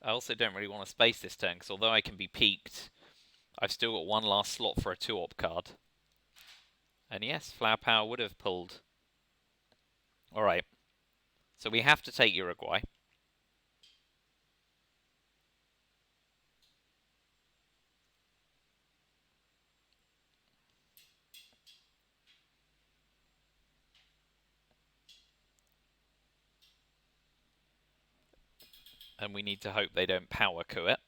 I also don't really want to space this turn, because although I can be peaked, I've still got one last slot for a 2-op card. And yes, Flower Power would have pulled. Alright. So we have to take Uruguay. And we need to hope they don't power coup it.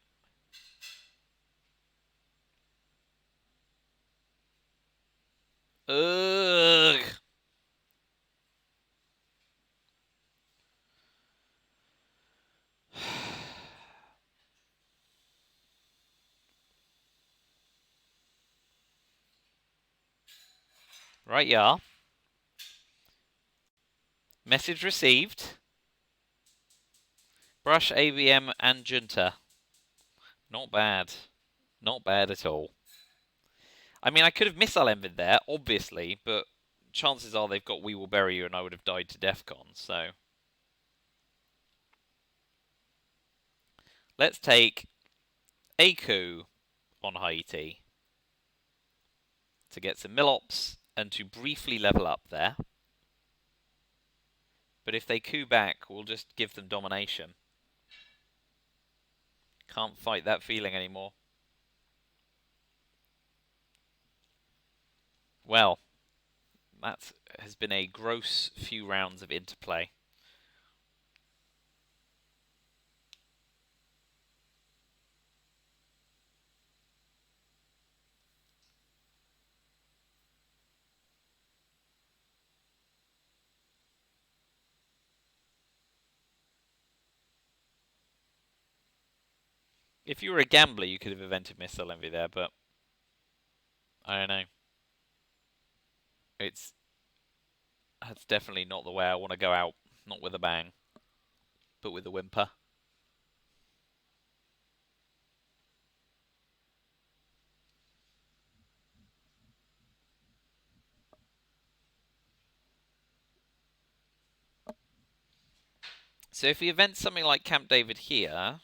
Ugh. Right, yeah. Message received. Brush, AVM, and Junta. Not bad. Not bad at all. I mean, I could have missile envied there, obviously, but chances are they've got We Will Bury You and I would have died to DEFCON, so... Let's take a coup on Haiti to get some Milops and to briefly level up there. But if they coup back, we'll just give them domination. Can't fight that feeling anymore. Well, that has been a gross few rounds of interplay. If you were a gambler, you could have invented Missile Envy there, but I don't know. That's definitely not the way I want to go out. Not with a bang, but with a whimper. So if we event something like Camp David here...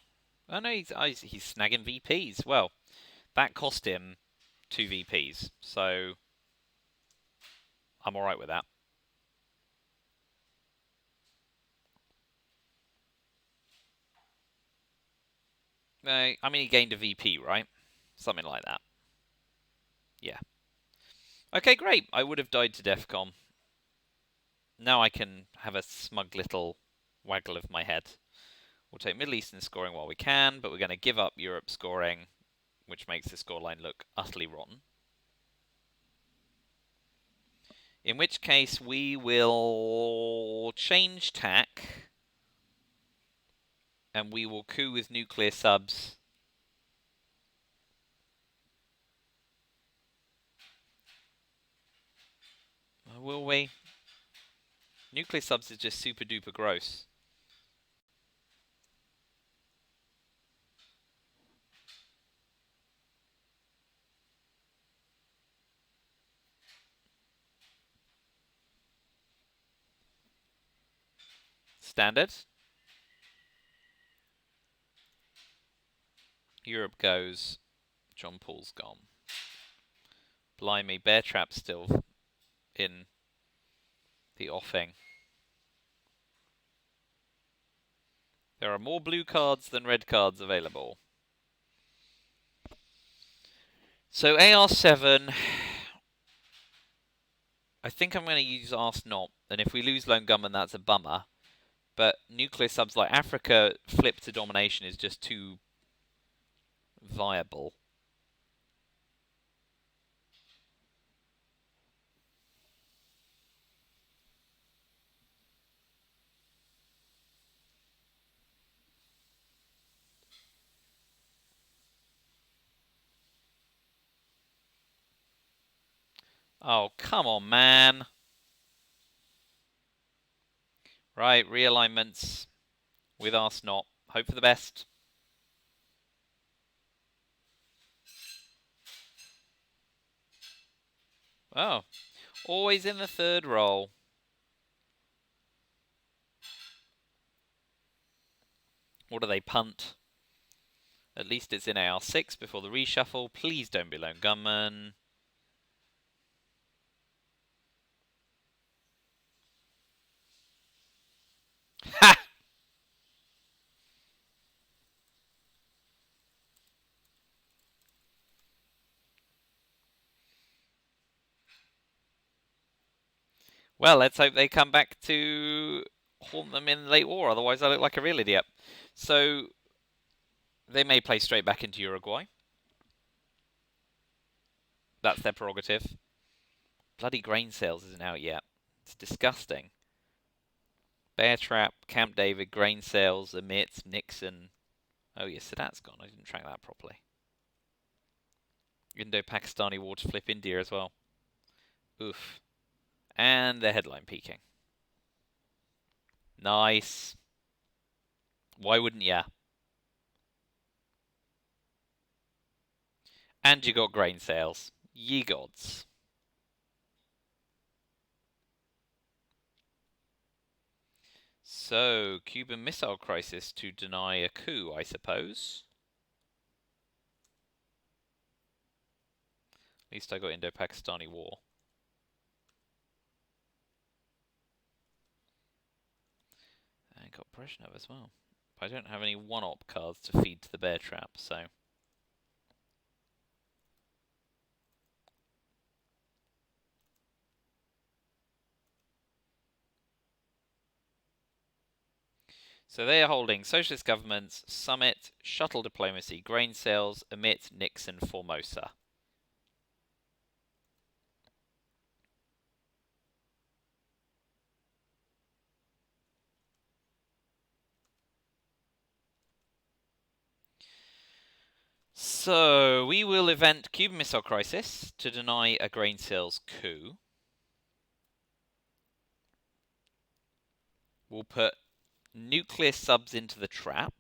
Oh no, he's snagging VPs. Well, that cost him 2 VPs, so I'm alright with that. I mean, he gained a VP, right? Something like that. Yeah. Okay, great. I would have died to DEFCON. Now I can have a smug little waggle of my head. We'll take Middle Eastern scoring while we can, but we're going to give up Europe scoring, which makes the scoreline look utterly rotten. In which case, we will change tack, and we will coup with nuclear subs. Will we? Nuclear subs is just super duper gross. Standard. Europe goes. John Paul's gone. Blimey, Bear Trap's still in the offing. There are more blue cards than red cards available. So AR7, I think I'm going to use Arse Not, and if we lose Lone Gunman, that's a bummer. But nuclear subs like Africa flip to domination is just too viable. Oh, come on, man. Right, realignments with Arse Not. Hope for the best. Oh, always in the third roll. What do they punt? At least it's in AR6 before the reshuffle. Please don't be Lone Gunman. Well, let's hope they come back to haunt them in late war, otherwise I look like a real idiot. So they may play straight back into Uruguay. That's their prerogative. Bloody grain sales isn't out yet. It's disgusting. Bear Trap, Camp David, grain sales, Amit, Nixon. Oh yeah, Sadat's gone. I didn't track that properly. Indo-Pakistani war to flip India as well. Oof. And the headline peaking. Nice. Why wouldn't ya? And you got grain sales. Ye gods. So, Cuban Missile Crisis to deny a coup, I suppose. At least I got Indo-Pakistani war. I got Brezhnev as well. I don't have any one-op cards to feed to the bear trap, so... So they are holding socialist governments, summit, shuttle diplomacy, grain sales, Amit, Nixon, Formosa. So we will event Cuban Missile Crisis to deny a grain sales coup. We'll put nuclear subs into the trap.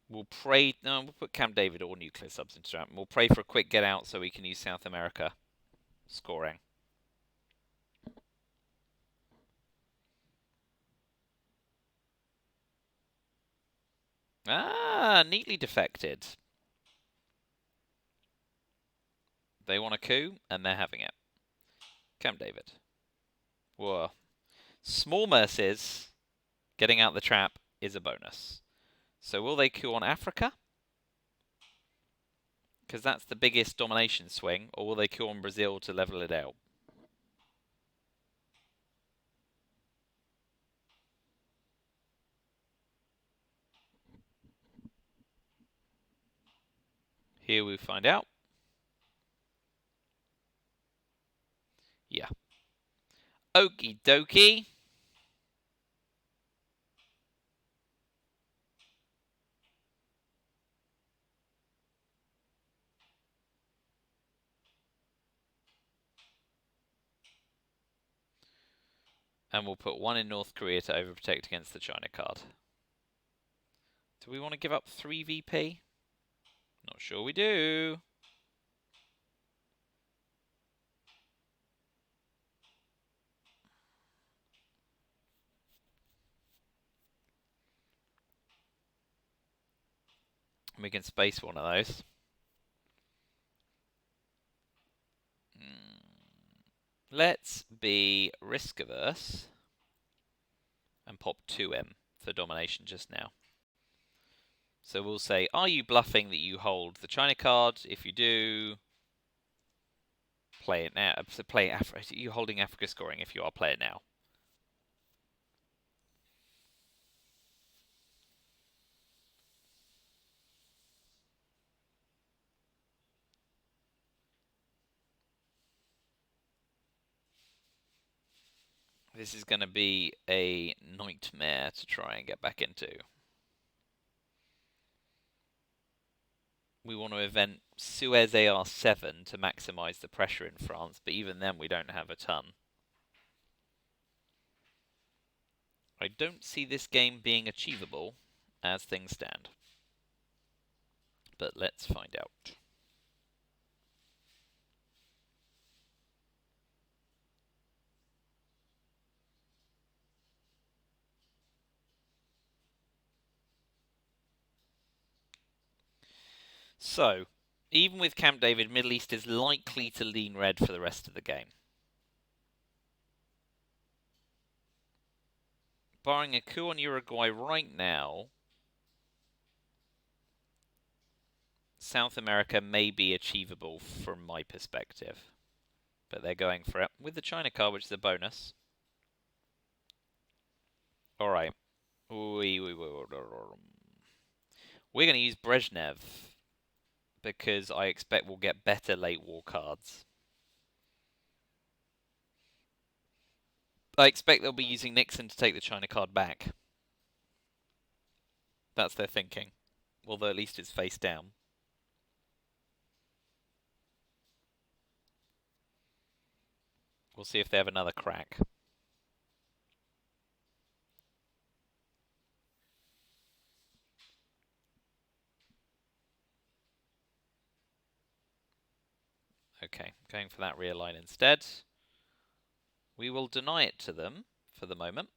We'll pray... No, we'll put Camp David or nuclear subs into the trap. We'll pray for a quick get out so we can use South America scoring. Ah, neatly defected. They want a coup, and they're having it. Camp David. Whoa. Small mercies, getting out the trap is a bonus. So will they coup on Africa? Because that's the biggest domination swing, or will they coup on Brazil to level it out? Here we find out. Yeah. Okie dokie. And we'll put one in North Korea to overprotect against the China card. Do we want to give up 3 VP? Not sure we do. We can space one of those. Let's be risk averse and pop 2M for domination just now. So we'll say, are you bluffing that you hold the China card? If you do, play it now. So play Africa. Are you holding Africa scoring? If you are, play it now. This is going to be a nightmare to try and get back into. We want to event Suez AR7 to maximise the pressure in France, but even then we don't have a ton. I don't see this game being achievable as things stand. But let's find out. So, even with Camp David, Middle East is likely to lean red for the rest of the game. Barring a coup on Uruguay right now, South America may be achievable from my perspective. But they're going for it. With the China card, which is a bonus. Alright. We're going to use Brezhnev. Because I expect we'll get better late war cards. I expect they'll be using Nixon to take the China card back. That's their thinking. Although at least it's face down. We'll see if they have another crack. Okay, going for that rear line instead. We will deny it to them for the moment.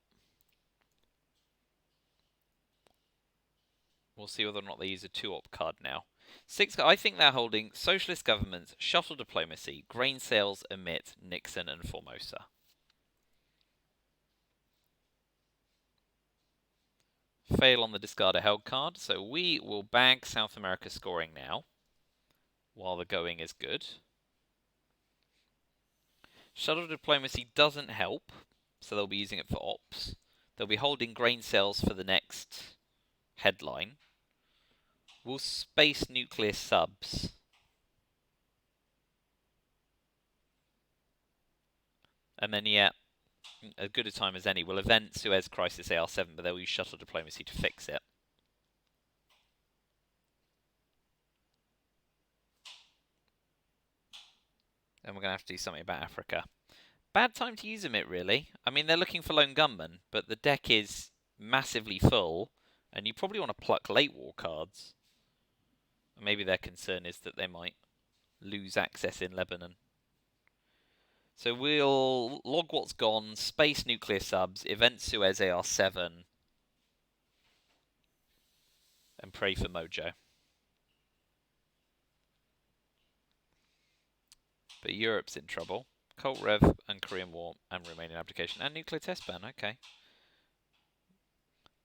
We'll see whether or not they use a 2-op card now. I think they're holding socialist governments, shuttle diplomacy, grain sales, emit, Nixon, and Formosa. Fail on the discard a held card, so we will bag South America scoring now, while the going is good. Shuttle diplomacy doesn't help, so they'll be using it for ops. They'll be holding grain sales for the next headline. We'll space nuclear subs. And then, yeah, as good a time as any. We'll event Suez Crisis AR7, but they'll use shuttle diplomacy to fix it. And we're going to have to do something about Africa. Bad time to use emit, really. I mean, they're looking for lone gunmen, but the deck is massively full, and you probably want to pluck late war cards. Maybe their concern is that they might lose access in Lebanon. So we'll log what's gone, space nuclear subs, event Suez AR7, and pray for mojo. But Europe's in trouble. Colt Rev and Korean War and Romanian abdication and nuclear test ban, okay.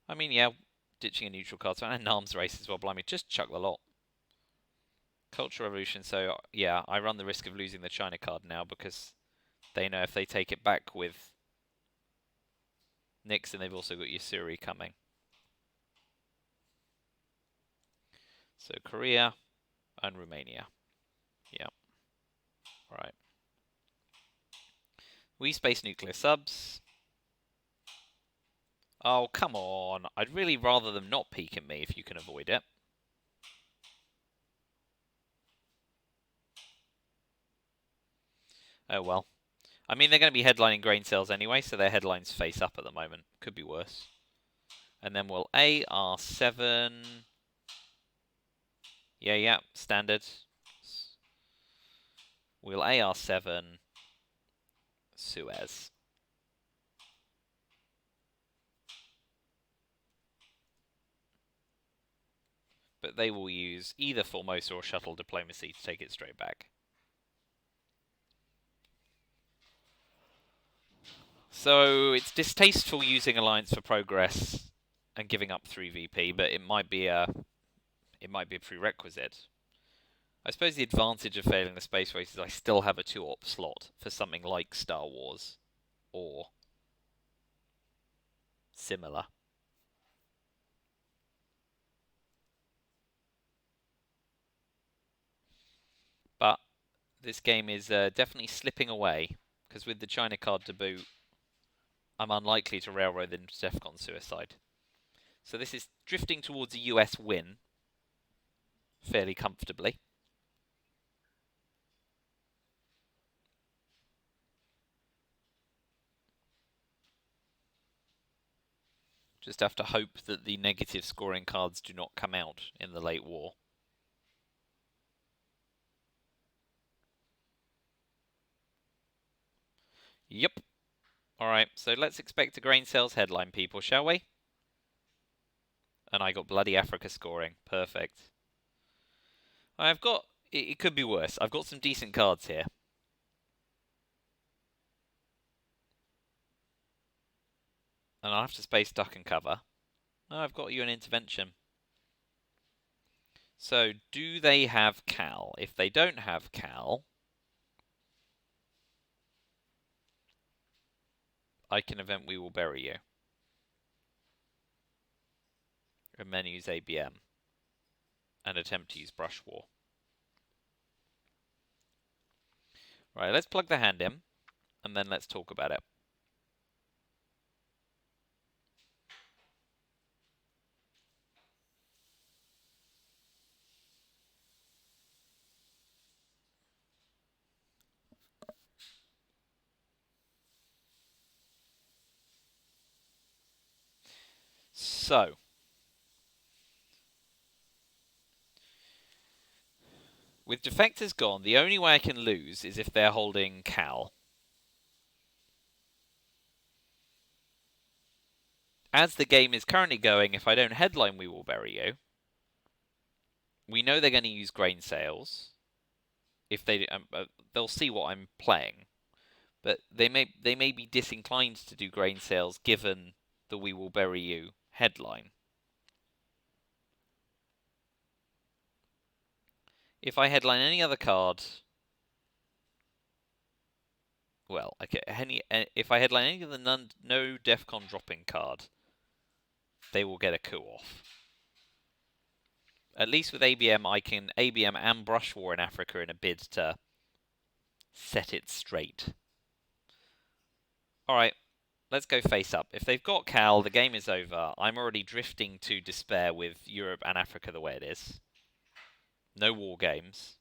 I mean, yeah, ditching a neutral card, so and an arms race as well, blimey, just chuck the lot. Cultural Revolution, so yeah, I run the risk of losing the China card now because they know if they take it back with Nixon, they've also got Yasuri coming. So Korea and Romania. Yeah. Right. We space nuclear subs. Oh, come on. I'd really rather them not peek at me if you can avoid it. Oh, well. I mean, they're going to be headlining grain sales anyway, so their headlines face up at the moment. Could be worse. And then we'll AR7. Yeah, standard. We'll AR7 Suez. But they will use either Formosa or shuttle diplomacy to take it straight back. So it's distasteful using Alliance for Progress and giving up 3 VP, but it might be a prerequisite. I suppose the advantage of failing the space race is I still have a 2-op slot for something like Star Wars or similar. But this game is definitely slipping away, because with the China card to boot, I'm unlikely to railroad into DEFCON suicide. So this is drifting towards a US win fairly comfortably. Just have to hope that the negative scoring cards do not come out in the late war. Yep. Alright, so let's expect a grain sales headline, people, shall we? And I got bloody Africa scoring. Perfect. I've got... It could be worse. I've got some decent cards here. And I'll have to space duck and cover. No, I've got you an intervention. So, do they have Cal? If they don't have Cal, I can event We Will Bury You. And then use ABM. And attempt to use Brush War. Right, let's plug the hand in, and then let's talk about it. So, with defectors gone, the only way I can lose is if they're holding Cal. As the game is currently going, if I don't headline We Will Bury You, we know they're going to use grain sales. If they, they'll see what I'm playing, but they may be disinclined to do grain sales given the We Will Bury You headline. If I headline any other card, well, okay, if I headline any of the no Defcon dropping card, they will get a coup off. At least with ABM, I can ABM and Brush War in Africa in a bid to set it straight. Alright, let's go face up. If they've got Cal, the game is over. I'm already drifting to despair with Europe and Africa the way it is. No war games.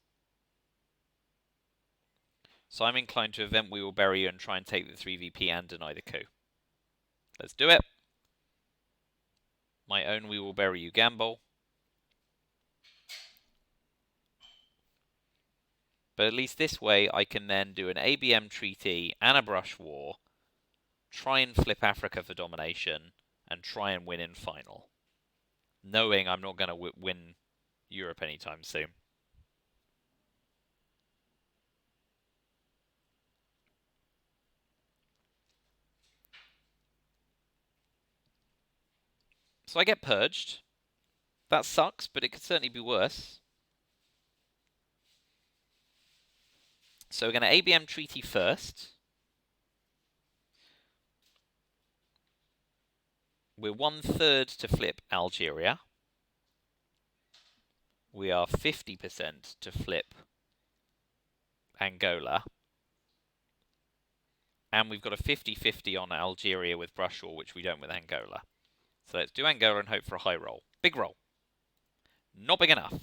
So I'm inclined to event We Will Bury You and try and take the 3VP and deny the coup. Let's do it. My own We Will Bury You gamble. But at least this way I can then do an ABM treaty and a Brush War, try and flip Africa for domination, and try and win in final. Knowing I'm not going to win Europe anytime soon. So I get purged. That sucks, but it could certainly be worse. So we're going to ABM treaty first. We're 1/3 to flip Algeria. We are 50% to flip Angola. And we've got a 50-50 on Algeria with Brush War, which we don't with Angola. So let's do Angola and hope for a high roll. Big roll. Not big enough.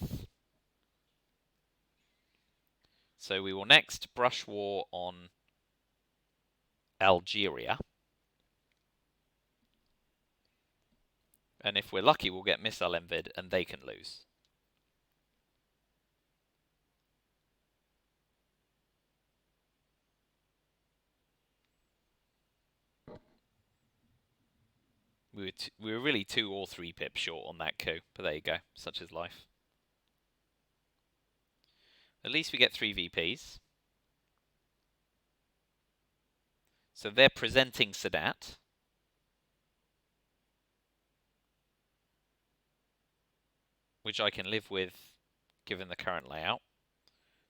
So we will next Brush War on Algeria. And if we're lucky, we'll get Missile Envid and they can lose. We were really 2 or 3 pips short on that coup, but there you go. Such is life. At least we get 3 VPs. So they're presenting Sadat. Which I can live with given the current layout.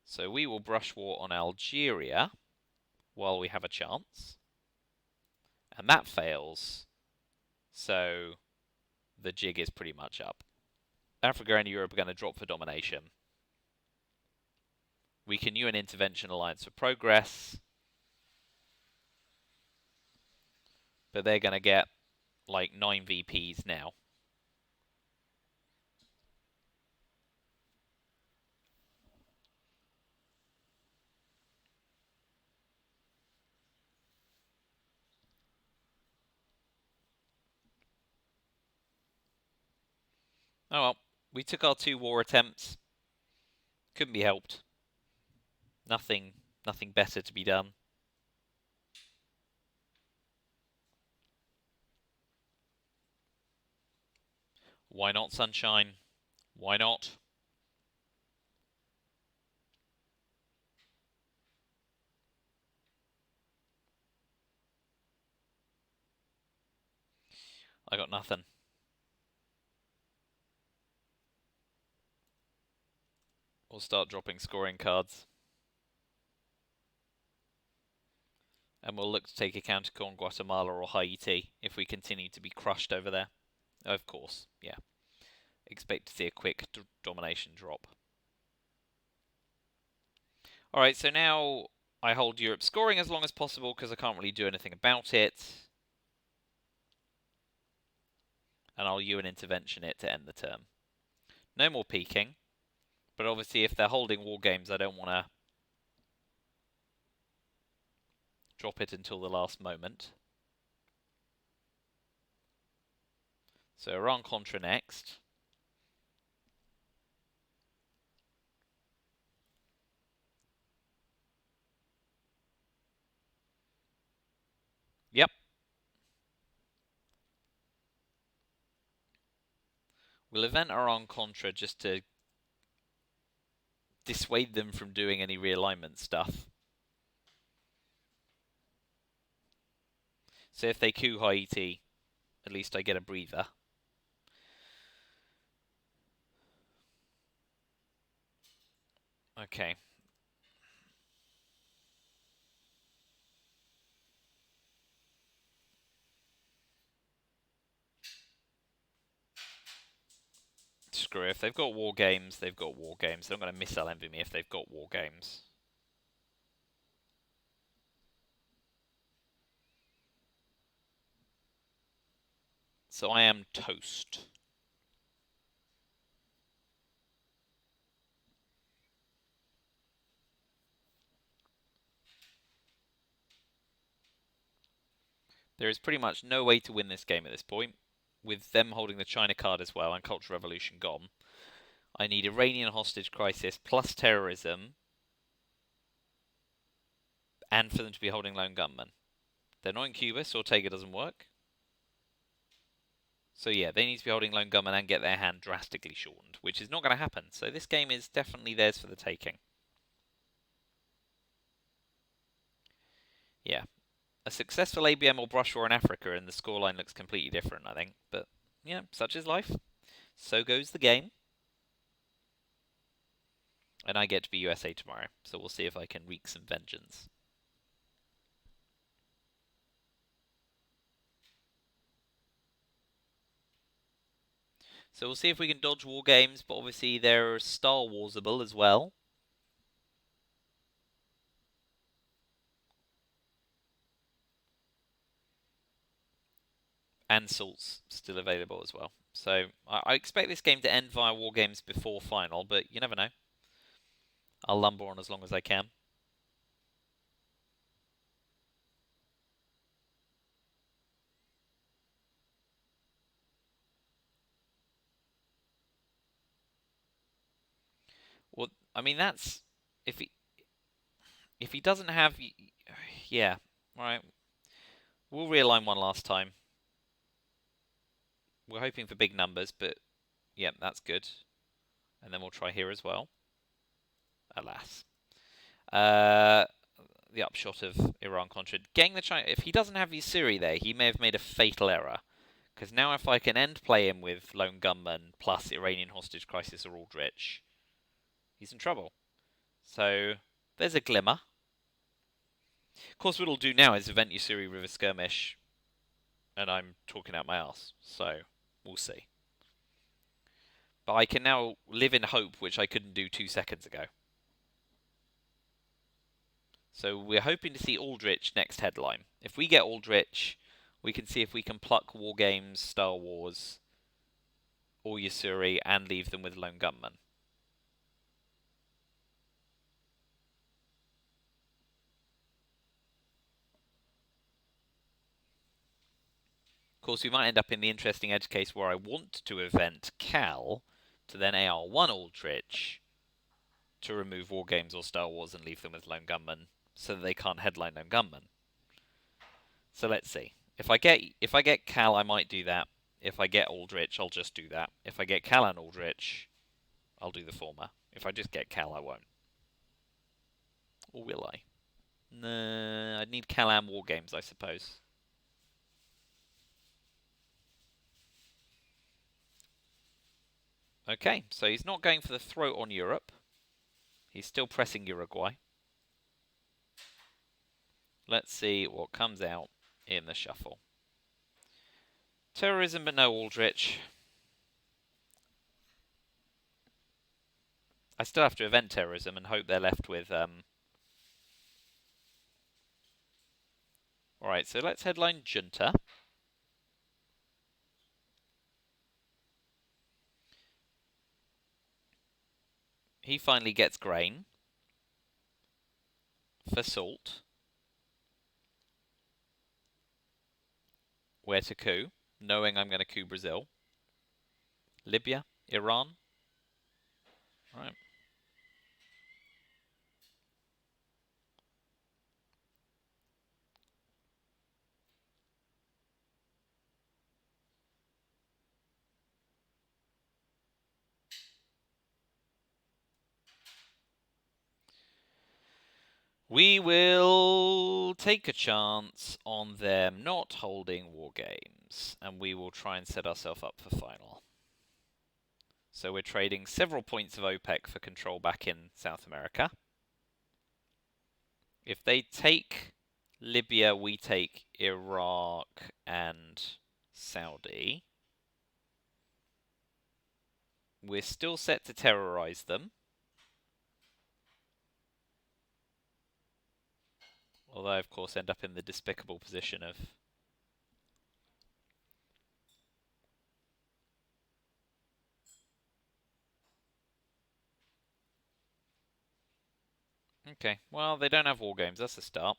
So we will Brush War on Algeria while we have a chance. And that fails. So the jig is pretty much up. Africa and Europe are going to drop for domination. We can UN Intervention Alliance for Progress. But they're going to get like 9 VPs now. Oh well, we took our 2 war attempts. Couldn't be helped. Nothing better to be done. Why not, Sunshine? Why not? I got nothing. We'll start dropping scoring cards. And we'll look to take a counter on Guatemala or Haiti if we continue to be crushed over there. Of course, yeah. Expect to see a quick domination drop. Alright, so now I hold Europe scoring as long as possible because I can't really do anything about it. And I'll UN intervention it to end the term. No more peaking. But obviously if they're holding war games, I don't want to drop it until the last moment. So Iran-Contra next. Yep. We'll event Iran-Contra just to dissuade them from doing any realignment stuff. So if they coup Haiti, at least I get a breather. Okay. Screw it. If they've got war games, they've got war games. They're not going to missile envy me if they've got war games. So I am toast. There is pretty much no way to win this game at this point, with them holding the China card as well and Cultural Revolution gone. I need Iranian hostage crisis plus terrorism, and for them to be holding lone gunmen. They're not in Cuba, so Ortega doesn't work. So yeah, they need to be holding lone gunmen and get their hand drastically shortened, which is not going to happen. So this game is definitely theirs for the taking. Yeah. A successful ABM or brush war in Africa and the scoreline looks completely different, I think. But yeah, such is life. So goes the game. And I get to be USA tomorrow, so we'll see if I can wreak some vengeance. So we'll see if we can dodge war games, but obviously they're Star Warsable as well. And salts still available as well. So I expect this game to end via war games before final, but you never know. I'll lumber on as long as I can. Well, I mean that's if he doesn't have, yeah, right. We'll realign one last time. We're hoping for big numbers, but yeah, that's good. And then we'll try here as well. Alas. The upshot of Iran-Contra. Getting the China... If he doesn't have Yusuri there, he may have made a fatal error. Because now if I can end play him with Lone Gunman plus Iranian Hostage Crisis or Aldrich, he's in trouble. So, there's a glimmer. Of course, what I'll do now is event Yusuri River Skirmish, and I'm talking out my ass. So, we'll see. But I can now live in hope, which I couldn't do 2 seconds ago. So we're hoping to see Aldrich next headline. If we get Aldrich, we can see if we can pluck War Games, Star Wars, or Yusuri and leave them with Lone Gunman. Of course, we might end up in the interesting edge case where I want to event Cal to then AR1 Aldrich to remove War Games or Star Wars and leave them with Lone Gunman so that they can't headline Lone Gunman. So let's see. If I get Cal, I might do that. If I get Aldrich, I'll just do that. If I get Cal and Aldrich, I'll do the former. If I just get Cal, I won't. Or will I? Nah, I'd need Cal and War Games, I suppose. Okay, so he's not going for the throat on Europe. He's still pressing Uruguay. Let's see what comes out in the shuffle. Terrorism, but no Aldrich. I still have to event terrorism and hope they're left with... Alright, so let's headline Junta. He finally gets grain. For salt. Where to coup, knowing I'm going to coup Brazil. Libya, Iran. Right. We will take a chance on them not holding war games, and we will try and set ourselves up for final. So we're trading several points of OPEC for control back in South America. If they take Libya, we take Iraq and Saudi. We're still set to terrorize them. Although I, of course, end up in the despicable position of... Okay, well, they don't have war games. That's a start.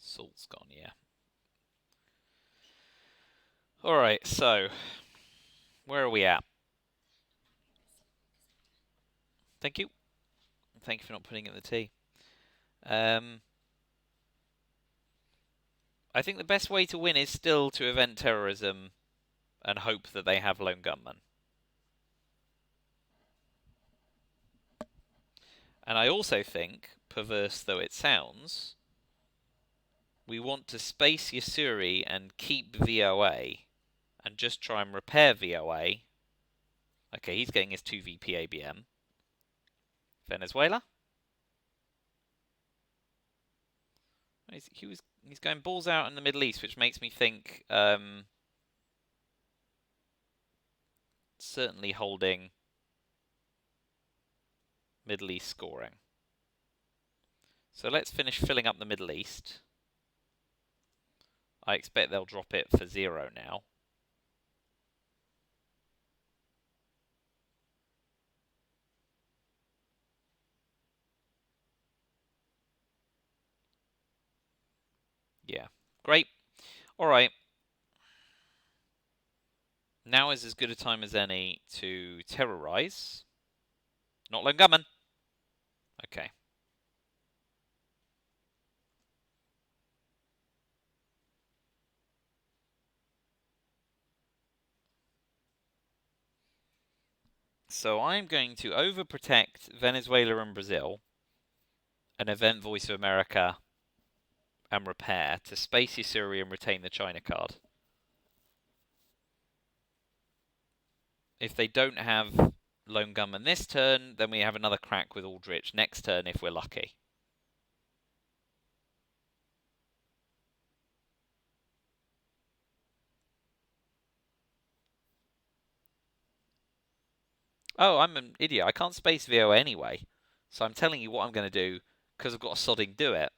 Salt's gone, yeah. Alright, so... where are we at? Thank you. Thank you for not putting in the tea. I think the best way to win is still to event terrorism and hope that they have lone gunmen. And I also think, perverse though it sounds, we want to space Yasuri and keep VOA and just try and repair VOA. Okay, he's getting his 2 VP ABM. Venezuela? He's going balls out in the Middle East, which makes me think certainly holding Middle East scoring. So let's finish filling up the Middle East. I expect they'll drop it for 0 now. Yeah, great. All right. Now is as good a time as any to terrorize. Not lone gunman. Okay. So I'm going to overprotect Venezuela and Brazil and event Voice of America and repair to space Syria and retain the China card. If they don't have lone gunman this turn, then we have another crack with Aldrich next turn if we're lucky. Oh, I'm an idiot. I can't space VO anyway. So I'm telling you what I'm going to do because I've got a sodding do it.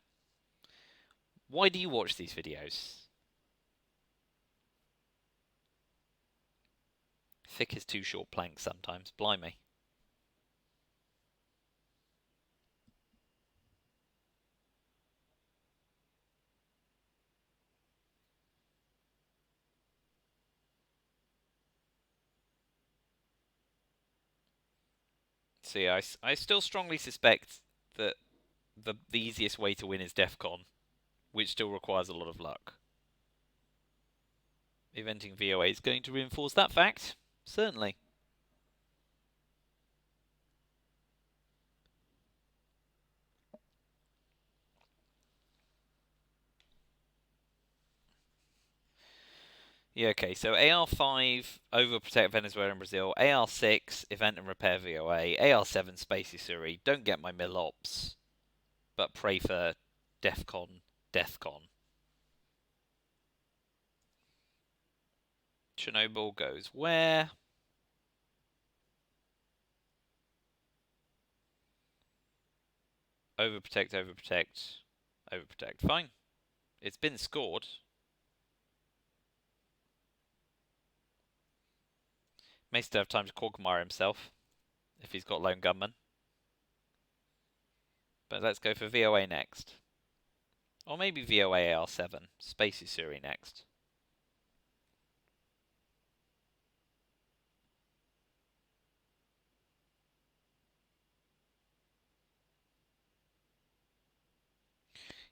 Why do you watch these videos? Thick is too short planks sometimes. Blimey. So yeah, I still strongly suspect that the easiest way to win is DEFCON, which still requires a lot of luck. Eventing VOA is going to reinforce that fact, certainly. Yeah, okay, so AR5, overprotect Venezuela and Brazil, AR6, event and repair VOA, AR7, Space Usuri, don't get my Milops, but pray for DEFCON, DEFCON. Chernobyl goes where? Overprotect, overprotect, overprotect. Fine. It's been scored. May still have time to Quagmire himself, if he's got lone gunman. But let's go for VOA next. Or maybe VOA AR7, Space Usuri next.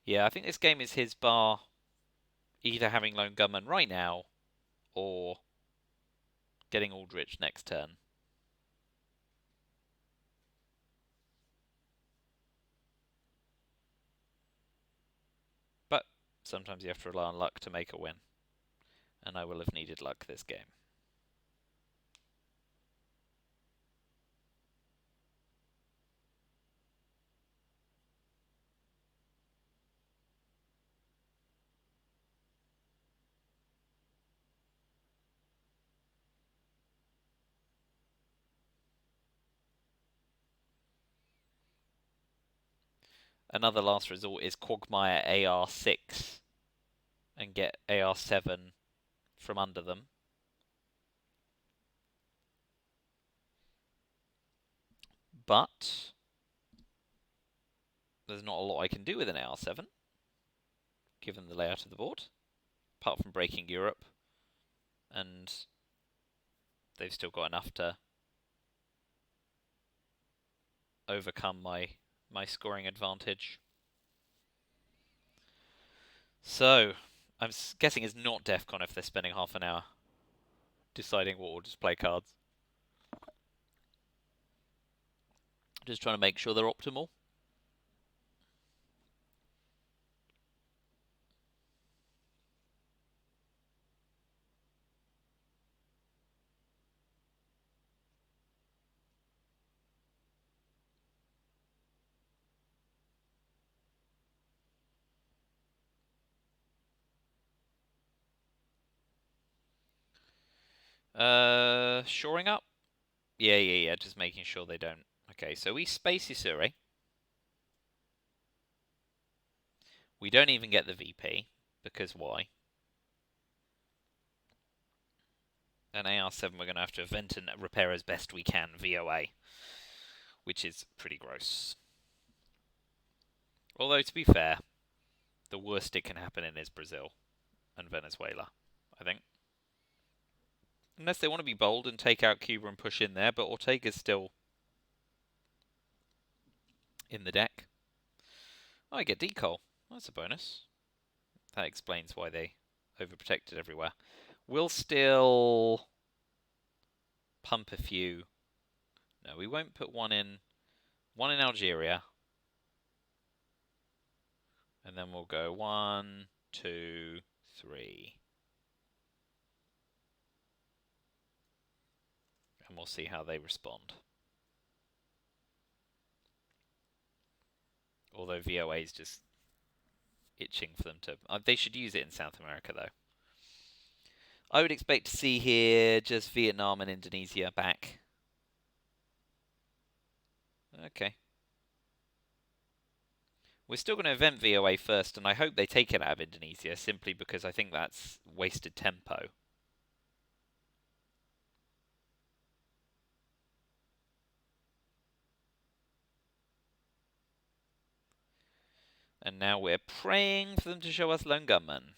Yeah, I think this game is his bar either having lone gunman right now or getting Aldrich next turn. But sometimes you have to rely on luck to make a win. And I will have needed luck this game. Another last resort is Quagmire AR6 and get AR7 from under them. But there's not a lot I can do with an AR7, given the layout of the board, apart from breaking Europe, and they've still got enough to overcome my scoring advantage. So, I'm guessing it's not DEFCON if they're spending half an hour deciding what orders to play cards. Just trying to make sure they're optimal. Shoring up? Yeah, just making sure they don't. Okay, so we Space Usuri. We don't even get the VP, because why? An AR7 we're going to have to event and repair as best we can, VOA. Which is pretty gross. Although, to be fair, the worst it can happen in is Brazil and Venezuela, I think. Unless they want to be bold and take out Cuba and push in there, but Ortega's still in the deck. Oh, I get Decol. That's a bonus. That explains why they overprotected everywhere. We'll still pump a few. No, we won't put one in Algeria. And then we'll go 1, 2, 3. And we'll see how they respond. Although VOA is just itching for them to... they should use it in South America, though. I would expect to see here just Vietnam and Indonesia back. Okay. We're still going to event VOA first, and I hope they take it out of Indonesia, simply because I think that's wasted tempo. And now we're praying for them to show us Lone Gunman.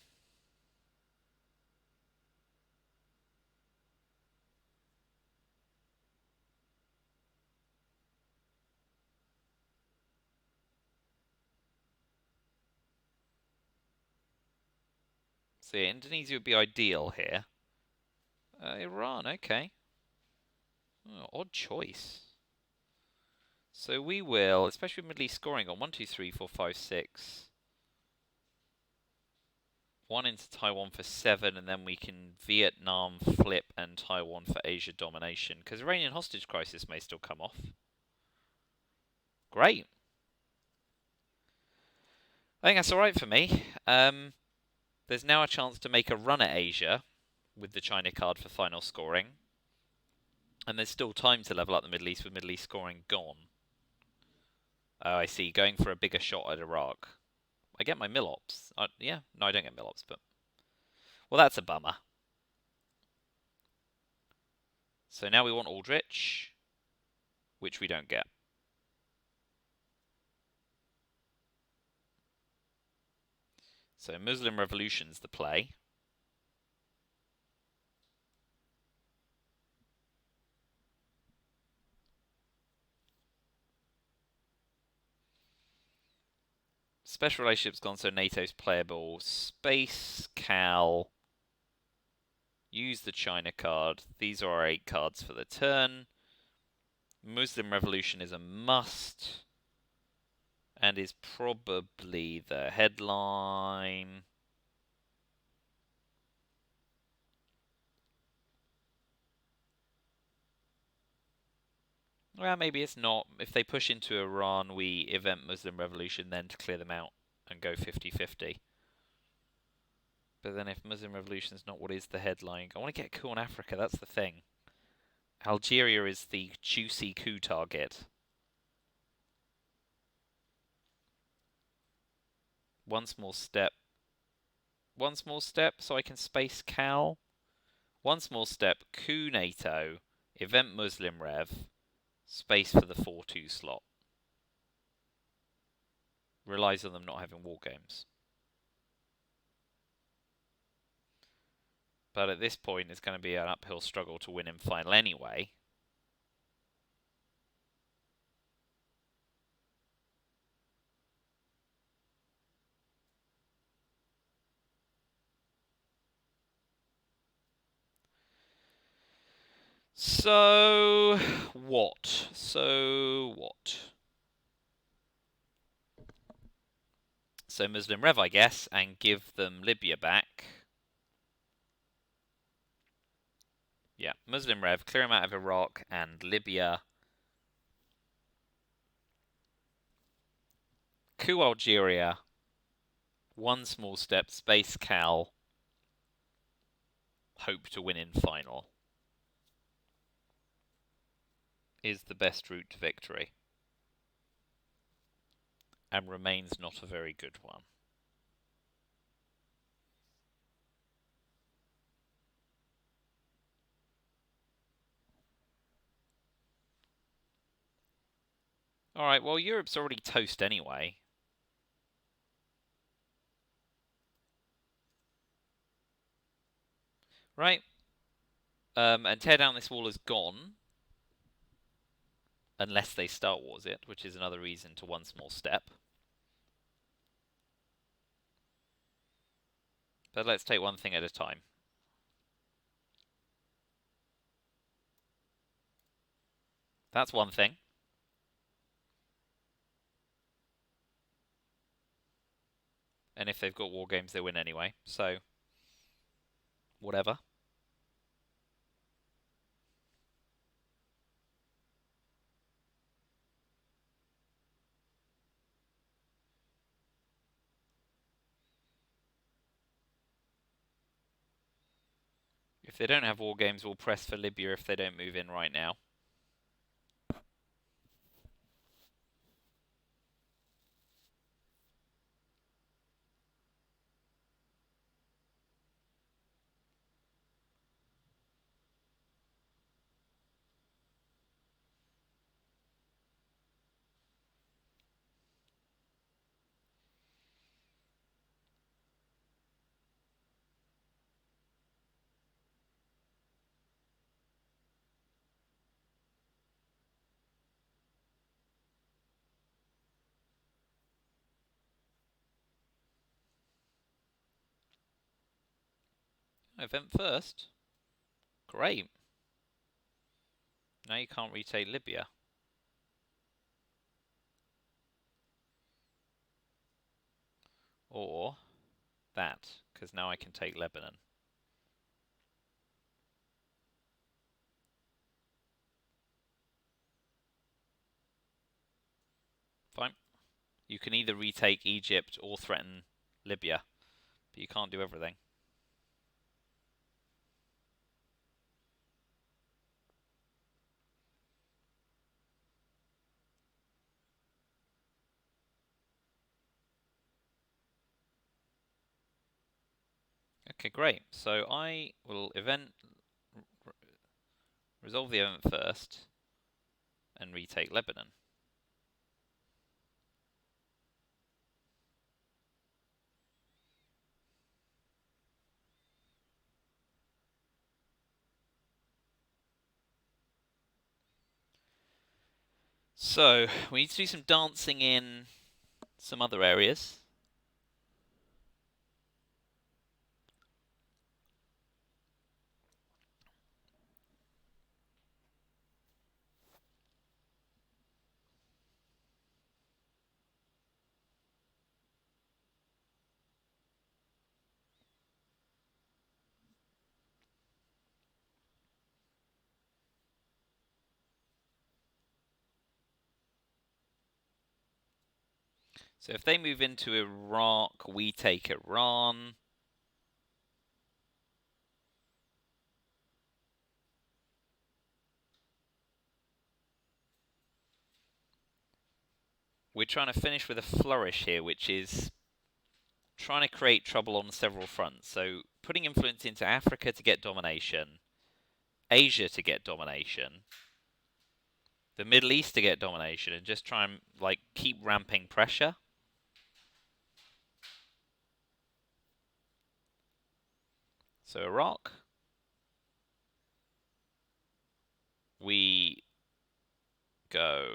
So yeah, Indonesia would be ideal here. Iran, okay. Oh, odd choice. So we will, especially with Middle East scoring on 1, 2, 3, 4, 5, 6. 1 into Taiwan for 7, and then we can Vietnam flip and Taiwan for Asia domination. Because Iranian hostage crisis may still come off. Great. I think that's alright for me. There's now a chance to make a run at Asia with the China card for final scoring. And there's still time to level up the Middle East with Middle East scoring gone. Oh, I see. Going for a bigger shot at Iraq. I get my Milops. Yeah, no, I don't get Milops, but... Well, that's a bummer. So now we want Aldrich, which we don't get. So Muslim Revolution's the play. Special relationships gone, so NATO's playable. Space, Cal. Use the China card. These are our 8 cards for the turn. Muslim Revolution is a must. And is probably the headline. Well, maybe it's not. If they push into Iran, we event Muslim Revolution then to clear them out and go 50-50. But then if Muslim Revolution's not what is the headline, I want to get a coup on Africa, that's the thing. Algeria is the juicy coup target. One small step. One small step so I can space Cal. One small step, coup NATO, event Muslim Rev, space for the 4-2 slot. Relies on them not having war games. But at this point, it's going to be an uphill struggle to win in final anyway. So what? So Muslim Rev, I guess, and give them Libya back. Yeah, Muslim Rev, clear them out of Iraq and Libya. Coup Algeria. One small step, space Cal. Hope to win in final. Is the best route to victory. And remains not a very good one. Alright, well, Europe's already toast anyway. Right? And tear down this wall is gone. Unless they Star Wars it, which is another reason to one small step. But let's take one thing at a time. That's one thing. And if they've got war games, they win anyway. So, whatever. If they don't have war games, we'll press for Libya if they don't move in right now. event first. Great. Now you can't retake Libya. Or that, because now I can take Lebanon. Fine. You can either retake Egypt or threaten Libya, but you can't do everything. Okay, great. So I will resolve the event first and retake Lebanon. So we need to do some dancing in some other areas. So if they move into Iraq, we take Iran. We're trying to finish with a flourish here, which is trying to create trouble on several fronts. So putting influence into Africa to get domination, Asia to get domination, the Middle East to get domination, and just try and like keep ramping pressure. So Iraq, we go.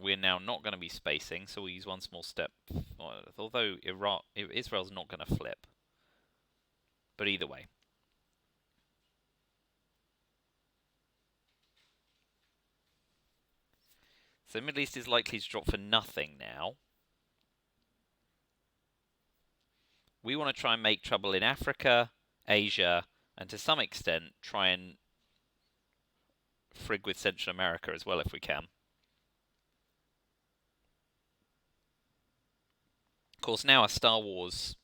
We're now not going to be spacing, so we'll use one small step. Although Israel's not going to flip, but either way. So Middle East is likely to drop for nothing now. We want to try and make trouble in Africa, Asia, and to some extent try and frig with Central America as well if we can. Of course, now a Star Wars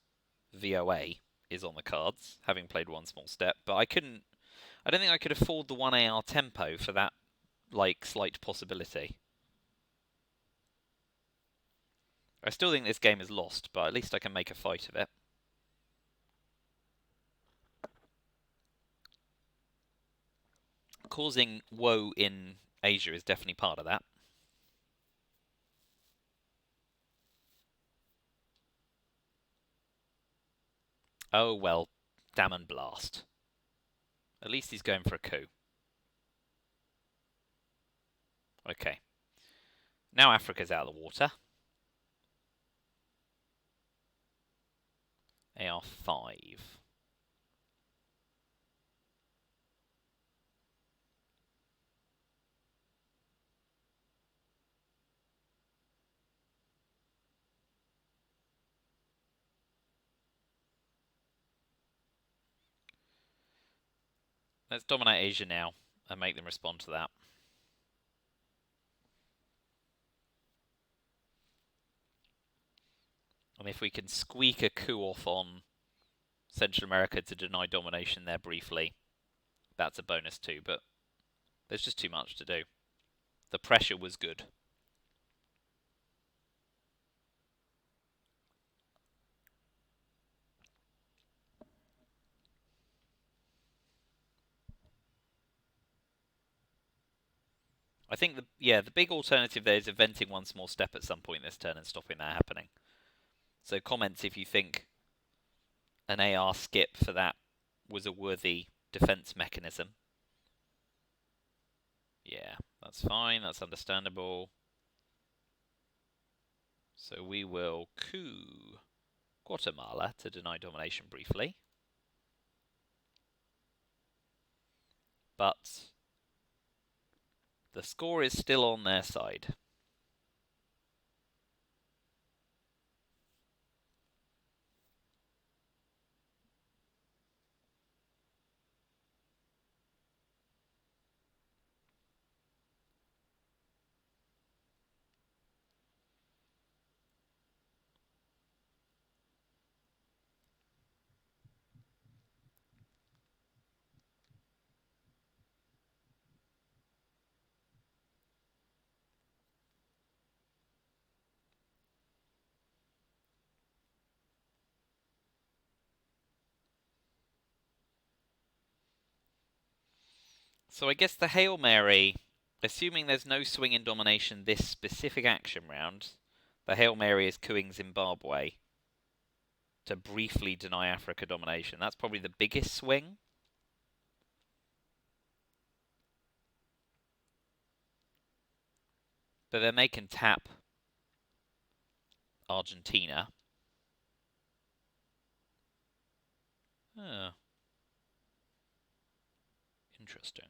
VOA is on the cards, having played one small step, but I don't think I could afford the 1 AR tempo for that, like, slight possibility. I still think this game is lost, but at least I can make a fight of it. Causing woe in Asia is definitely part of that. Oh well, damn and blast. At least he's going for a coup. Okay. Now Africa's out of the water. AR5. Let's dominate Asia now and make them respond to that. And if we can squeak a coup off on Central America to deny domination there briefly, that's a bonus too, but there's just too much to do. The pressure was good. I think the big alternative there is eventing one small step at some point this turn and stopping that happening. So comments if you think an AR skip for that was a worthy defense mechanism. Yeah, that's fine, that's understandable. So we will coup Guatemala to deny domination briefly. but the score is still on their side. So I guess the Hail Mary, assuming there's no swing in domination this specific action round, the Hail Mary is cooing Zimbabwe to briefly deny Africa domination. That's probably the biggest swing. But then they can tap Argentina. Oh. Interesting.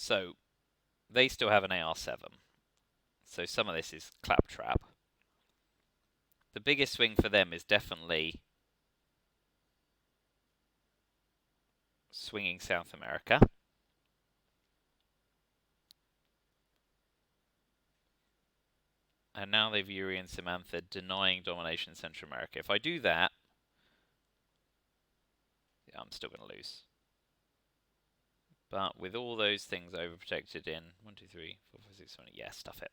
So, they still have an AR7. So some of this is claptrap. The biggest swing for them is definitely swinging South America. And now they've Yuri and Samantha denying domination in Central America. If I do that, yeah, I'm still going to lose. But with all those things overprotected in 1, 2, 3, 4, 5, 6, 7, yeah, stuff it.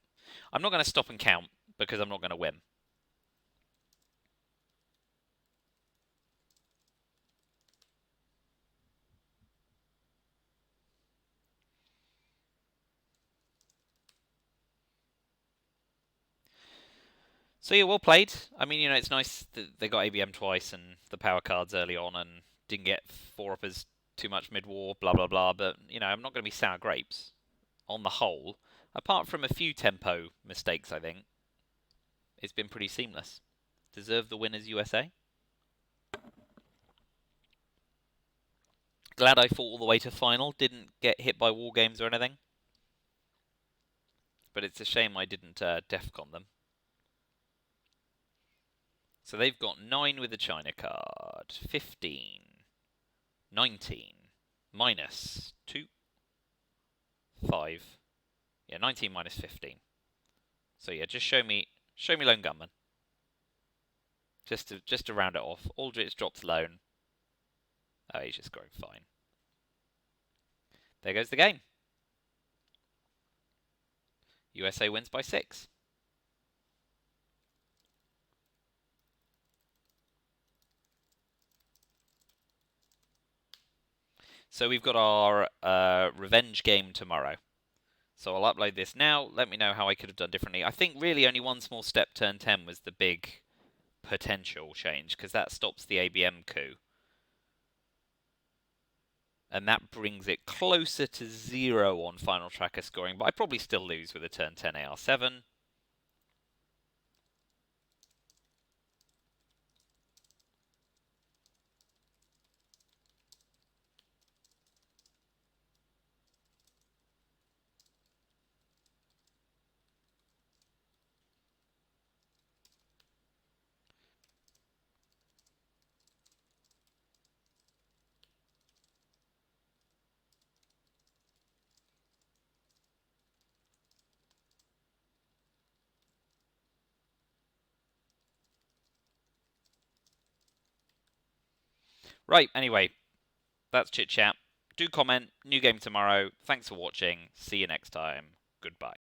I'm not going to stop and count because I'm not going to win. So yeah, well played. I mean, you know, it's nice that they got ABM twice and the power cards early on and didn't get 4-uppers too much mid-war, blah, blah, blah. But, you know, I'm not going to be sour grapes on the whole. Apart from a few tempo mistakes, I think, it's been pretty seamless. Deserve the winners, USA. Glad I fought all the way to final. Didn't get hit by war games or anything. But it's a shame I didn't defcon them. So they've got 9 with the China card. 15. 19. Minus 2. 5. Yeah, 19 minus 15. So yeah, just show me Lone Gunman. Just to round it off. Aldrich drops Lone. Oh, he's just scoring fine. There goes the game. USA wins by 6. So we've got our revenge game tomorrow. So I'll upload this now. Let me know how I could have done differently. I think really only one small step turn 10 was the big potential change, because that stops the ABM coup. And that brings it closer to 0 on final tracker scoring, but I probably still lose with a turn 10 AR7. Right, anyway, that's chit chat. Do comment. New game tomorrow. Thanks for watching. See you next time. Goodbye.